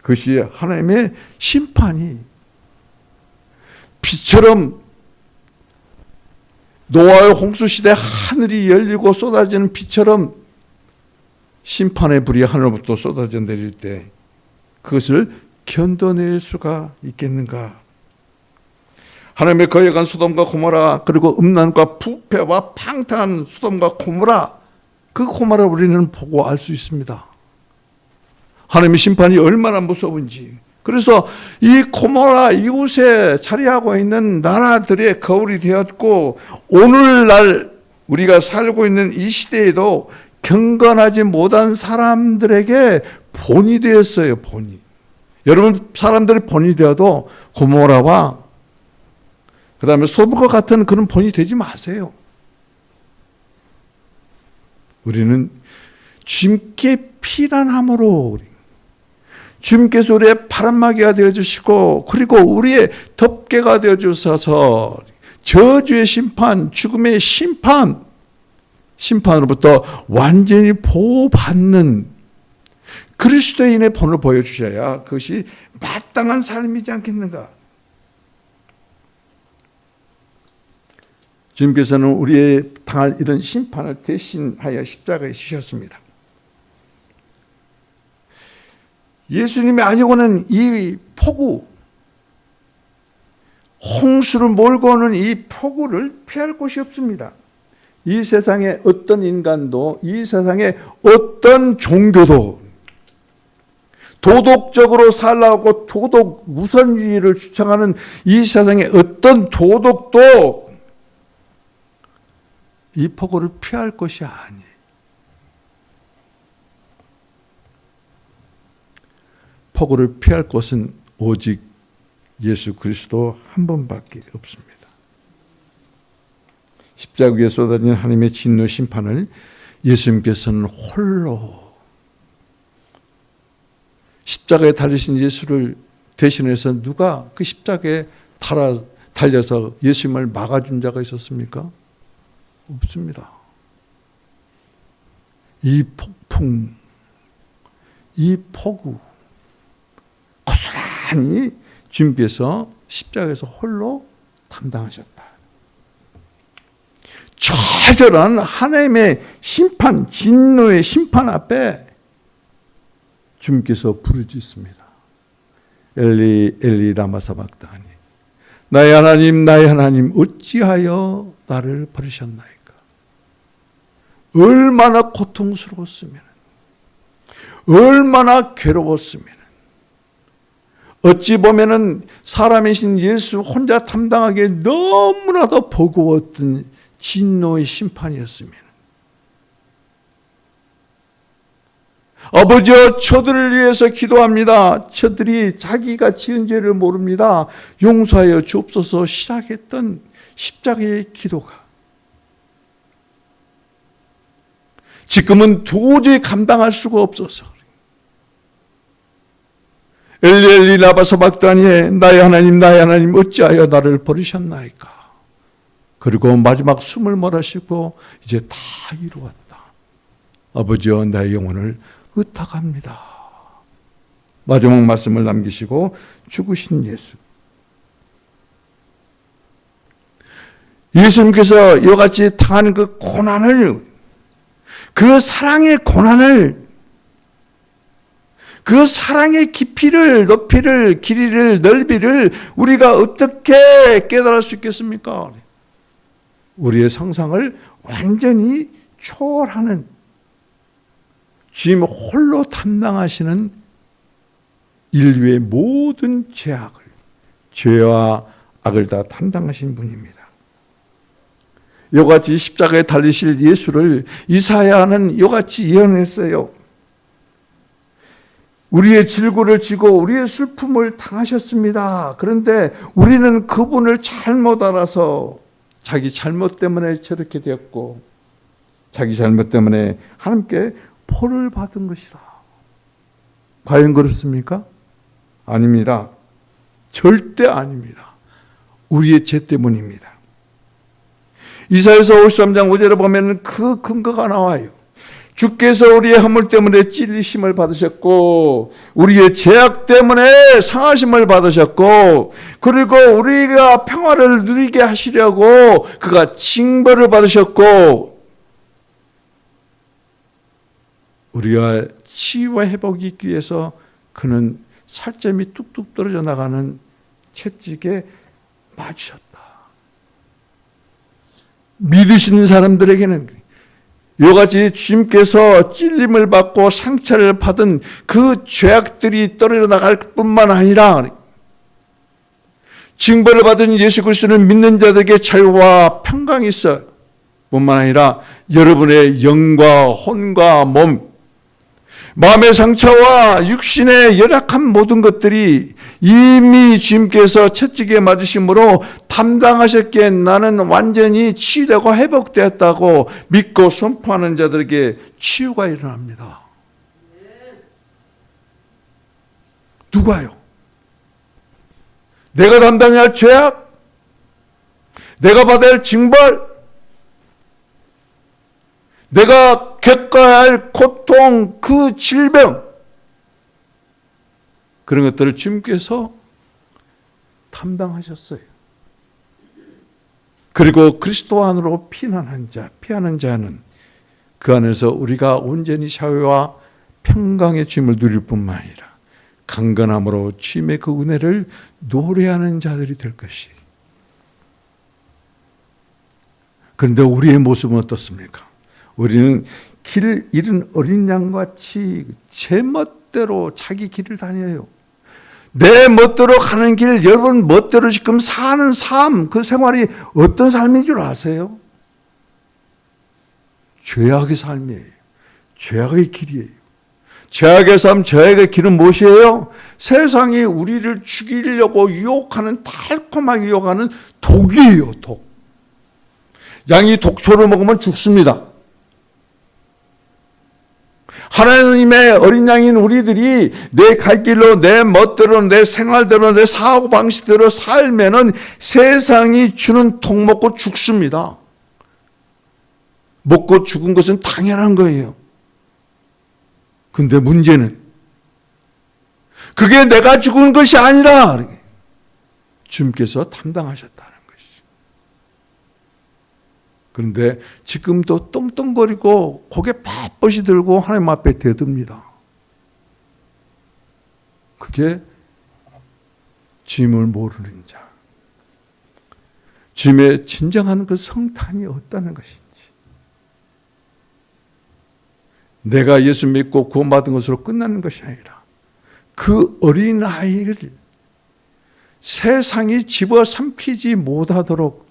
그것이 하나님의 심판이 비처럼 노아의 홍수시대 하늘이 열리고 쏟아지는 비처럼 심판의 불이 하늘로부터 쏟아져 내릴 때 그것을 견뎌낼 수가 있겠는가? 하나님의 거역한 소돔과 고모라, 그리고 음란과 부패와 팡탕한 소돔과 고모라, 그 고모라 우리는 보고 알 수 있습니다. 하나님의 심판이 얼마나 무서운지. 그래서 이 고모라 이웃에 자리하고 있는 나라들의 거울이 되었고, 오늘날 우리가 살고 있는 이 시대에도 경건하지 못한 사람들에게 본이 되었어요. 본이. 여러분 사람들이 본이 되어도 고모라와 그 다음에 소돔과 같은 그런 본이 되지 마세요. 우리는 주님께 피난함으로 주님께서 우리의 바람막이가 되어주시고 그리고 우리의 덮개가 되어주셔서 저주의 심판, 죽음의 심판으로부터 완전히 보호받는 그리스도인의 본을 보여주셔야 그것이 마땅한 삶이지 않겠는가. 주님께서는 우리의 당할 이런 심판을 대신하여 십자가에 지셨습니다. 예수님이 아니고는 이 폭우, 홍수를 몰고 오는 이 폭우를 피할 곳이 없습니다. 이 세상에 어떤 인간도, 이 세상에 어떤 종교도 도덕적으로 살라고 도덕 우선주의를 주창하는 이 세상에 어떤 도덕도 이 폭우를 피할 것이 아니에요. 폭우를 피할 곳은 오직 예수 그리스도 한 분밖에 없습니다. 십자가 위에 쏟아진 하나님의 진노 심판을 예수님께서는 홀로 십자가에 달리신 예수를 대신해서 누가 그 십자가에 달려서 예수님을 막아준 자가 있었습니까? 없습니다. 이 폭풍, 이 폭우 고스란히 주님께서 십자가에서 홀로 담당하셨다. 처절한 하나님의 심판, 진노의 심판 앞에 주님께서 부르짖습니다. 엘리 엘리 라마 사박다니 나의 하나님 어찌하여 나를 버리셨나이까. 얼마나 고통스러웠으면, 얼마나 괴로웠으면, 어찌 보면은 사람이신 예수 혼자 담당하기에 너무나도 버거웠던 진노의 심판이었으면, 아버지여 저들을 위해서 기도합니다. 저들이 자기가 지은 죄를 모릅니다. 용서하여 주옵소서 시작했던 십자가의 기도가 지금은 도저히 감당할 수가 없어서 엘리 엘리 라마 사박다니 나의 하나님 어찌하여 나를 버리셨나이까. 그리고 마지막 숨을 몰아쉬고 이제 다 이루었다. 아버지여 나의 영혼을 의탁합니다. 마지막 말씀을 남기시고 죽으신 예수. 예수님께서 이같이 당하는 그 고난을, 그 사랑의 고난을, 그 사랑의 깊이를, 높이를, 길이를, 넓이를 우리가 어떻게 깨달을 수 있겠습니까? 우리의 상상을 완전히 초월하는 주님 홀로 담당하시는 인류의 모든 죄와 악을 다 담당하신 분입니다. 이같이 십자가에 달리실 예수를 이사야는 이같이 예언했어요. 우리의 질고를 지고 우리의 슬픔을 당하셨습니다. 그런데 우리는 그분을 잘못 알아서 자기 잘못 때문에 저렇게 되었고 자기 잘못 때문에 하나님께 벌을 받은 것이다. 과연 그렇습니까? 아닙니다. 절대 아닙니다. 우리의 죄 때문입니다. 이사야서 53장 5절에 보면 그 근거가 나와요. 주께서 우리의 허물 때문에 찔리심을 받으셨고 우리의 죄악 때문에 상하심을 받으셨고 그리고 우리가 평화를 누리게 하시려고 그가 징벌을 받으셨고 우리가 치유와 회복이 있기 위해서 그는 살점이 뚝뚝 떨어져 나가는 채찍에 맞으셨다. 믿으시는 사람들에게는 이같이 주님께서 찔림을 받고 상처를 받은 그 죄악들이 떨어져 나갈 뿐만 아니라 징벌을 받은 예수 그리스도를 믿는 자들에게 자유와 평강이 있어 뿐만 아니라 여러분의 영과 혼과 몸, 마음의 상처와 육신의 열악한 모든 것들이 이미 주님께서 채찍에 맞으심으로 담당하셨기에 나는 완전히 치유되고 회복되었다고 믿고 선포하는 자들에게 치유가 일어납니다. 누가요? 내가 담당해야 할 죄악? 내가 받아야 할 징벌? 내가 겪어야 할 고통, 그 질병, 그런 것들을 주님께서 담당하셨어요. 그리고 그리스도 안으로 피하는 자는 그 안에서 우리가 온전히 샤회와 평강의 주님을 누릴 뿐만 아니라 강건함으로 주님의 그 은혜를 노래하는 자들이 될 것이. 그런데 우리의 모습은 어떻습니까? 우리는 길 잃은 어린 양같이 제 멋대로 자기 길을 다녀요. 내 멋대로 가는 길, 여러분 멋대로 지금 사는 삶, 그 생활이 어떤 삶인 줄 아세요? 죄악의 삶이에요. 죄악의 길이에요. 죄악의 삶, 죄악의 길은 무엇이에요? 세상이 우리를 죽이려고 유혹하는, 달콤하게 유혹하는 독이에요, 독. 양이 독초를 먹으면 죽습니다. 하나님의 어린 양인 우리들이 내 갈 길로, 내 멋대로, 내 생활대로, 내 사고방식대로 살면은 세상이 주는 독 먹고 죽습니다. 먹고 죽은 것은 당연한 거예요. 근데 문제는 그게 내가 죽은 것이 아니라 주님께서 담당하셨다는 것이죠. 그런데 지금도 떵떵거리고 고개 빳빳이 들고 하나님 앞에 대듭니다. 그게 주님을 모르는 자, 주님의 진정한 그 성탄이 없다는 것인지, 내가 예수 믿고 구원받은 것으로 끝나는 것이 아니라 그 어린아이를 세상이 집어삼키지 못하도록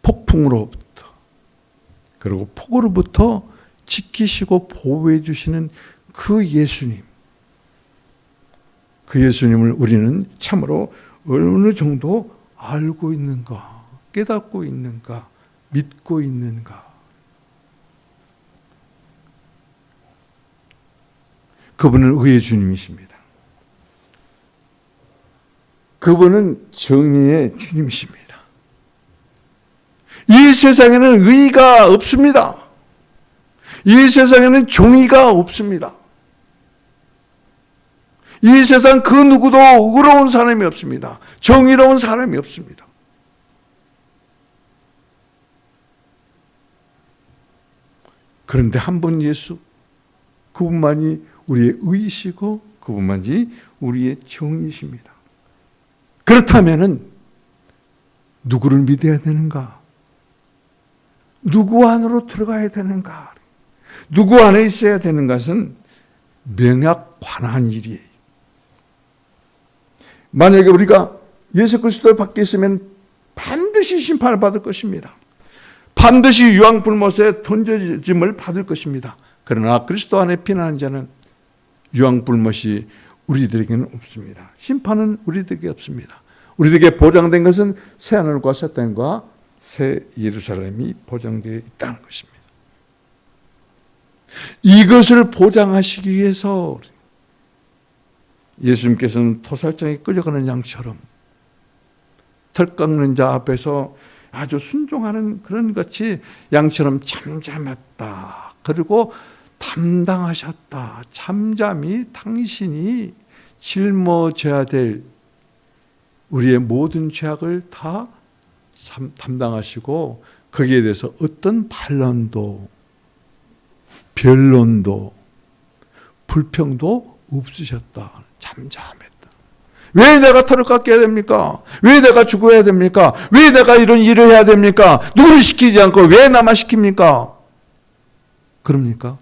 폭풍으로부터 그리고 폭우로부터 지키시고 보호해 주시는 그 예수님, 그 예수님을 우리는 참으로 어느 정도 알고 있는가, 깨닫고 있는가, 믿고 있는가. 그분은 의의 주님이십니다. 그분은 정의의 주님이십니다. 이 세상에는 의가 없습니다. 이 세상에는 정의가 없습니다. 이 세상 그 누구도 의로운 사람이 없습니다. 정의로운 사람이 없습니다. 그런데 한 분 예수, 그분만이 우리의 의이시고 그분만이 우리의 정의이십니다. 그렇다면은 누구를 믿어야 되는가? 누구 안으로 들어가야 되는가? 누구 안에 있어야 되는 것은 명약관한 일이에요. 만약에 우리가 예수 그리스도를 밖에 있으면 반드시 심판을 받을 것입니다. 반드시 유황불못에 던져짐을 받을 것입니다. 그러나 그리스도 안에 피난하는 자는 유황불못이 우리들에게는 없습니다. 심판은 우리들에게 없습니다. 우리들에게 보장된 것은 새하늘과 새 땅과 새 예루살렘이 보장되어 있다는 것입니다. 이것을 보장하시기 위해서 예수님께서는 토살장에 끌려가는 양처럼 털 깎는 자 앞에서 아주 순종하는 그런 것이 양처럼 잠잠했다. 그리고 담당하셨다. 잠잠히 당신이 짊어져야 될 우리의 모든 죄악을 다 담당하시고 거기에 대해서 어떤 반론도 변론도 불평도 없으셨다. 잠잠했다. 왜 내가 털을 깎여야 됩니까? 왜 내가 죽어야 됩니까? 왜 내가 이런 일을 해야 됩니까? 누구를 시키지 않고 왜 나만 시킵니까? 그럽니까?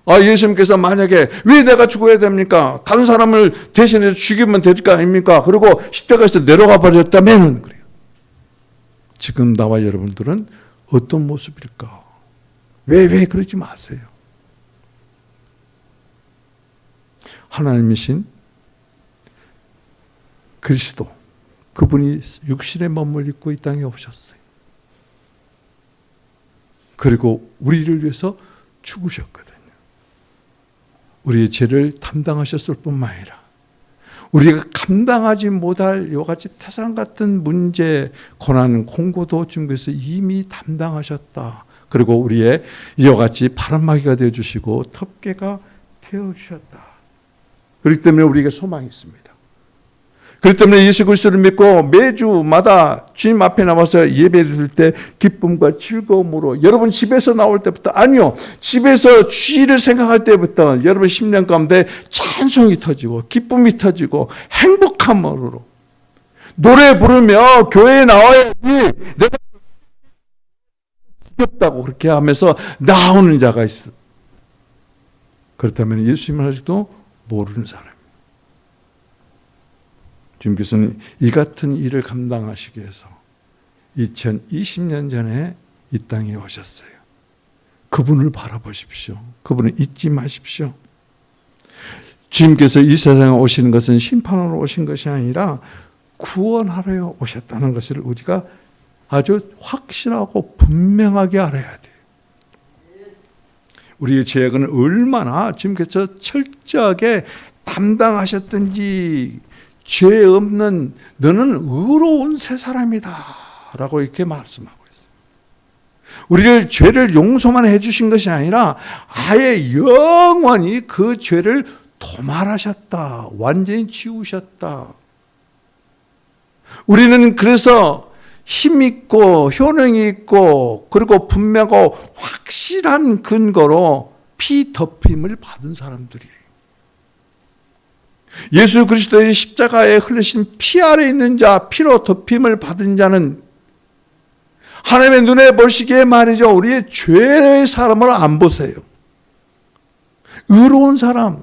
예수님께서 만약에 왜 내가 죽어야 됩니까? 다른 사람을 대신해서 죽이면 될 거 아닙니까? 그리고 십자가에서 내려가 버렸다면 그래요. 지금 나와 여러분들은 어떤 모습일까? 왜 그러지 마세요. 하나님이신 그리스도, 그분이 육신의 몸을 입고 이 땅에 오셨어요. 그리고 우리를 위해서 죽으셨거든요. 우리의 죄를 담당하셨을 뿐만 아니라 우리가 감당하지 못할 이와 같이 태산 같은 문제, 고난, 공고도 주님께서 이미 담당하셨다. 그리고 우리의 이와 같이 바람막이가 되어주시고 덮개가 되어주셨다. 그렇기 때문에 우리에게 소망이 있습니다. 그렇기 때문에 예수 그리스도를 믿고 매주마다 주님 앞에 나와서 예배드릴 때 기쁨과 즐거움으로, 여러분 집에서 나올 때부터, 아니요, 집에서 주일을 생각할 때부터 여러분 심령 가운데 찬송이 터지고 기쁨이 터지고 행복함으로 노래 부르며 교회에 나와야지 내가 지겹다고 그렇게 하면서 나오는 자가 있어. 그렇다면 예수님을 아직도 모르는 사람. 주님께서는 이 같은 일을 감당하시기 위해서 2020년 전에 이 땅에 오셨어요. 그분을 바라보십시오. 그분을 잊지 마십시오. 주님께서 이 세상에 오시는 것은 심판하러 오신 것이 아니라 구원하러 오셨다는 것을 우리가 아주 확실하고 분명하게 알아야 돼요. 우리의 죄악은 얼마나 주님께서 철저하게 담당하셨든지, 죄 없는 너는 의로운 새 사람이다 라고 이렇게 말씀하고 있어요. 우리를 죄를 용서만 해주신 것이 아니라 아예 영원히 그 죄를 도말하셨다. 완전히 지우셨다. 우리는 그래서 힘있고 효능이 있고 그리고 분명하고 확실한 근거로 피 덮임을 받은 사람들이에요. 예수 그리스도의 십자가에 흘리신 피 아래 있는 자, 피로 덮임을 받은 자는 하나님의 눈에 보시기에 말이죠, 우리의 죄의 사람을 안 보세요. 의로운 사람,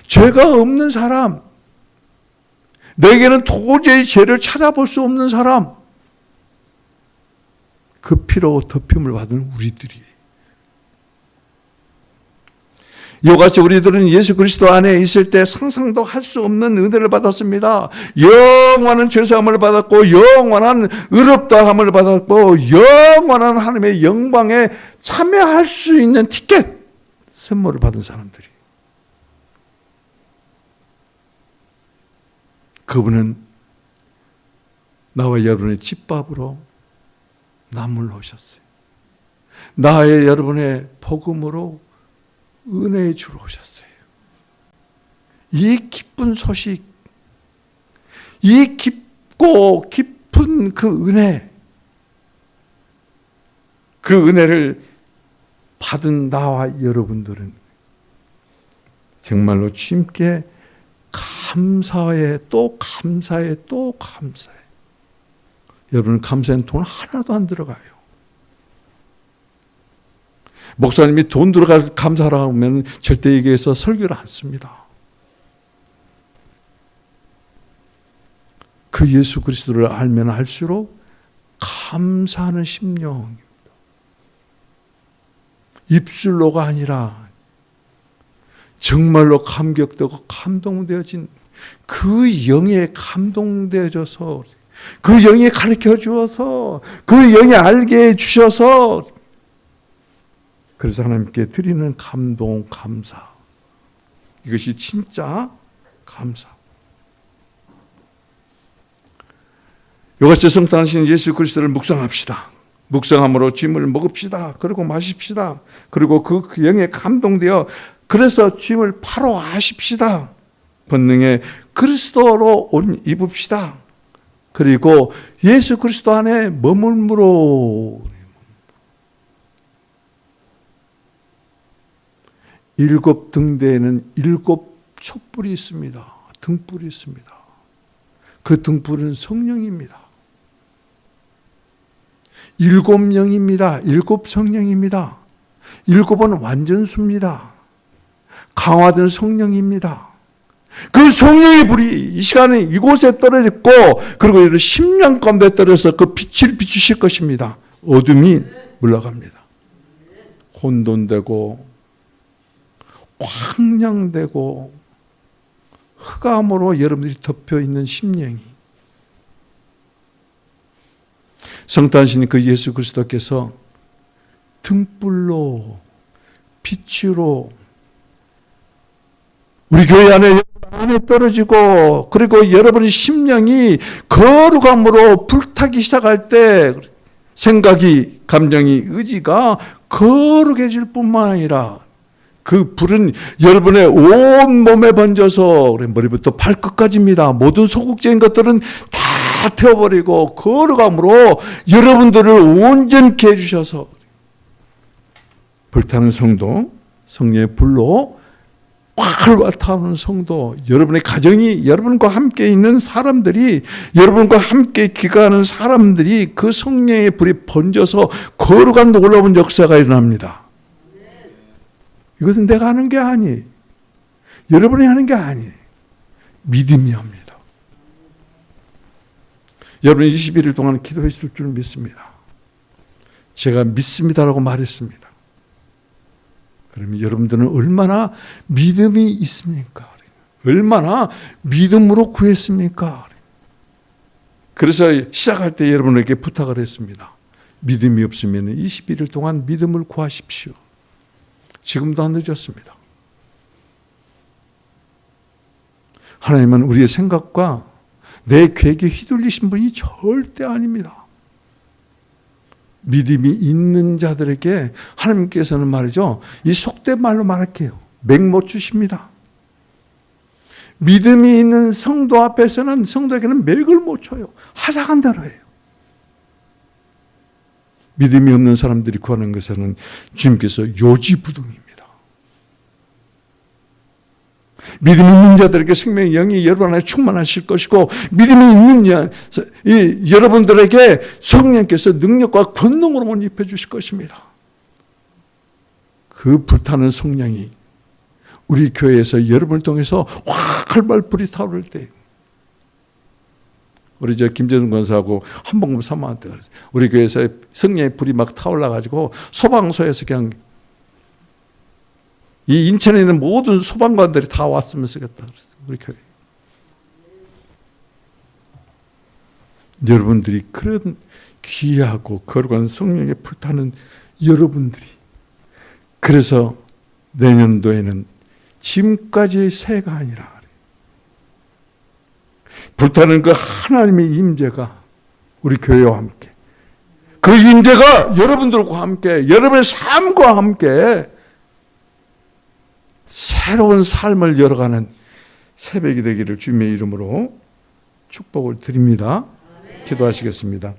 죄가 없는 사람, 내게는 도저히 죄를 찾아볼 수 없는 사람, 그 피로 덮임을 받은 우리들이에요. 이와 같이 우리들은 예수 그리스도 안에 있을 때 상상도 할 수 없는 은혜를 받았습니다. 영원한 죄사함을 받았고, 영원한 의롭다함을 받았고, 영원한 하나님의 영광에 참여할 수 있는 티켓, 선물을 받은 사람들이. 그분은 나와 여러분의 집밥으로 남을 오셨어요. 나의 여러분의 복음으로 은혜의 주로 오셨어요. 이 기쁜 소식, 이 깊고 깊은 그 은혜, 그 은혜를 받은 나와 여러분들은 정말로 주님께 감사에 또 감사에 또 감사해. 여러분, 감사엔 돈 하나도 안 들어가요. 목사님이 돈 들어갈 감사라고 하면 절대 얘기해서 설교를 안 씁니다. 그 예수 그리스도를 알면 알수록 감사하는 심령입니다. 입술로가 아니라 정말로 감격되고 감동되어진 그 영에 감동되어져서, 그 영이 가르쳐 주어서, 그 영이 알게 해주셔서, 그래서 하나님께 드리는 감동, 감사, 이것이 진짜 감사. 이것이 성탄하신 예수 그리스도를 묵상합시다. 묵상함으로 주님을 먹읍시다. 그리고 마십시다. 그리고 그 영에 감동되어 그래서 주님을 바로 아십시다. 본능에 그리스도로 옷 입읍시다. 그리고 예수 그리스도 안에 머물므로. 일곱 등대에는 일곱 촛불이 있습니다. 등불이 있습니다. 그 등불은 성령입니다. 일곱 영입니다. 일곱 성령입니다. 일곱은 완전수입니다. 강화된 성령입니다. 그 성령의 불이 이 시간에 이곳에 떨어졌고, 그리고 이를 10년 가운데 떨어져서 그 빛을 비추실 것입니다. 어둠이 물러갑니다. 혼돈되고 황량되고 흑암으로 여러분들이 덮여 있는 심령이, 성탄신 그 예수 그리스도께서 등불로 빛으로 우리 교회 안에 떨어지고, 그리고 여러분의 심령이 거룩함으로 불타기 시작할 때 생각이, 감정이, 의지가 거룩해질 뿐만 아니라 그 불은 여러분의 온 몸에 번져서 머리부터 발끝까지입니다. 모든 소극적인 것들은 다 태워버리고 거룩함으로 여러분들을 온전케 해주셔서 불타는 성도, 성령의 불로 활활 타오르는 성도, 여러분의 가정이, 여러분과 함께 있는 사람들이, 여러분과 함께 기가하는 사람들이 그 성령의 불이 번져서 거룩한 놀라운 역사가 일어납니다. 이것은 내가 하는 게 아니에요. 여러분이 하는 게 아니에요. 믿음이 합니다. 여러분 21일 동안 기도했을 줄 믿습니다. 제가 믿습니다라고 말했습니다. 그러면 여러분들은 얼마나 믿음이 있습니까? 얼마나 믿음으로 구했습니까? 그래서 시작할 때 여러분에게 부탁을 했습니다. 믿음이 없으면 21일 동안 믿음을 구하십시오. 지금도 안 늦었습니다. 하나님은 우리의 생각과 내 계획에 휘둘리신 분이 절대 아닙니다. 믿음이 있는 자들에게 하나님께서는 말이죠, 이 속된 말로 말할게요, 맥 못 주십니다. 믿음이 있는 성도 앞에서는, 성도에게는 맥을 못 쳐요. 하자간 대로 해요. 믿음이 없는 사람들이 구하는 것은 주님께서 요지부동입니다. 믿음이 있는 자들에게 생명의 영이 여러분 안에 충만하실 것이고, 믿음이 있는 여러분들에게 성령께서 능력과 권능으로 입혀 주실 것입니다. 그 불타는 성령이 우리 교회에서 여러분을 통해서 활발 불이 타오를 때, 우리 김재준 권사하고 한복무 사모한테 그랬어요. 우리 교회에서 성령의 불이 막 타올라가지고 소방서에서 그냥 이 인천에 있는 모든 소방관들이 다 왔으면 쓰겠다 그랬어요. 우리 교회. 여러분들이 그런 귀하고 거룩한 성령의 불타는 여러분들이, 그래서 내년도에는 지금까지의 새가 아니라 불타는 그 하나님의 임재가 우리 교회와 함께, 그 임재가 여러분들과 함께, 여러분의 삶과 함께 새로운 삶을 열어가는 새벽이 되기를 주님의 이름으로 축복을 드립니다. 기도하시겠습니다.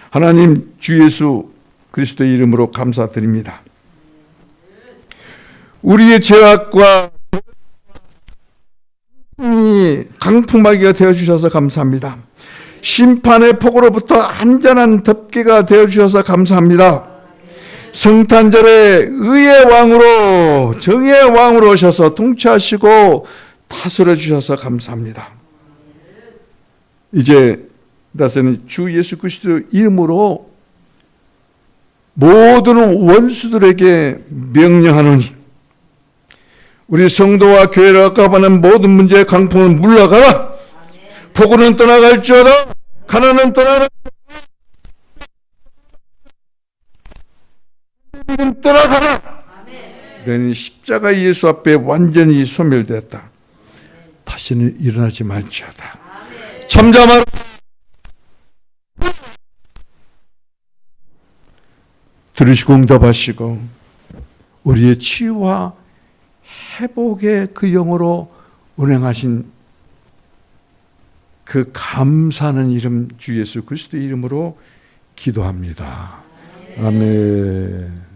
하나님, 주 예수 그리스도의 이름으로 감사드립니다. 우리의 죄악과 강풍막이가 되어주셔서 감사합니다. 심판의 폭우로부터 안전한 덮개가 되어주셔서 감사합니다. 성탄절에 의의 왕으로, 정의의 왕으로 오셔서 통치하시고 다스려 주셔서 감사합니다. 이제 나서는 주 예수 그리스도 이름으로 모든 원수들에게 명령하노니, 우리 성도와 교회를 아까워하는 모든 문제의 강풍은 물러가라. 폭우는 떠나갈지어다. 가난은 떠나라. 떠나가라. 너는 십자가 예수 앞에 완전히 소멸되었다. 다시는 일어나지 말지어다. 잠잠하라. 들으시고 응답하시고 우리의 치유와 회복의 그 영으로 운행하신 그 감사하는 이름 주 예수 그리스도의 이름으로 기도합니다. 아멘.